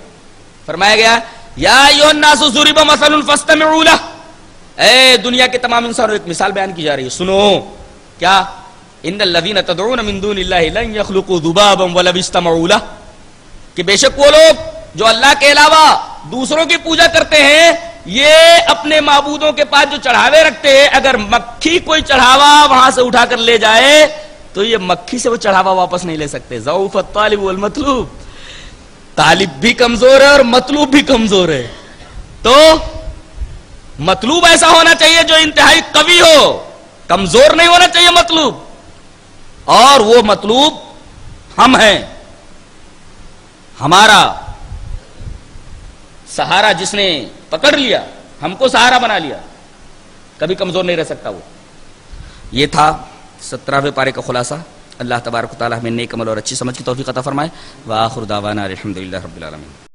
فرمایا گیا یا ایھا الناس ضرب مثل فاستمعوا لہ، اے دنیا کے تمام انسانوں، ایک مثال بیان کی جا رہی ہے، سنو. کیا؟ ان الذین تدعون من دون اللہ لن یخلقوا ذبابا ولو اجتمعوا لہ، کہ بے شک وہ لوگ جو اللہ کے علاوہ دوسروں کی پوجا کرتے ہیں یہ اپنے معبودوں کے پاس جو چڑھاوے رکھتے ہیں، اگر مکھی کوئی چڑھاوا وہاں سے اٹھا کر لے جائے تو یہ مکھی سے وہ چڑھاوا واپس نہیں لے سکتے. ضعف الطالب والمطلوب، طالب بھی کمزور ہے اور مطلوب بھی کمزور ہے. تو مطلوب ایسا ہونا چاہیے جو انتہائی قوی ہو، کمزور نہیں ہونا چاہیے مطلوب. اور وہ مطلوب ہم ہیں. ہمارا سہارا جس نے پکڑ لیا، ہم کو سہارا بنا لیا، کبھی کمزور نہیں رہ سکتا وہ. یہ تھا 17ویں پارے کا خلاصہ. اللہ تبارک و تعالی ہمیں نیک عمل اور اچھی سمجھ کی توفیق عطا فرمائے. وآخر دعوانا الحمدللہ رب العالمین.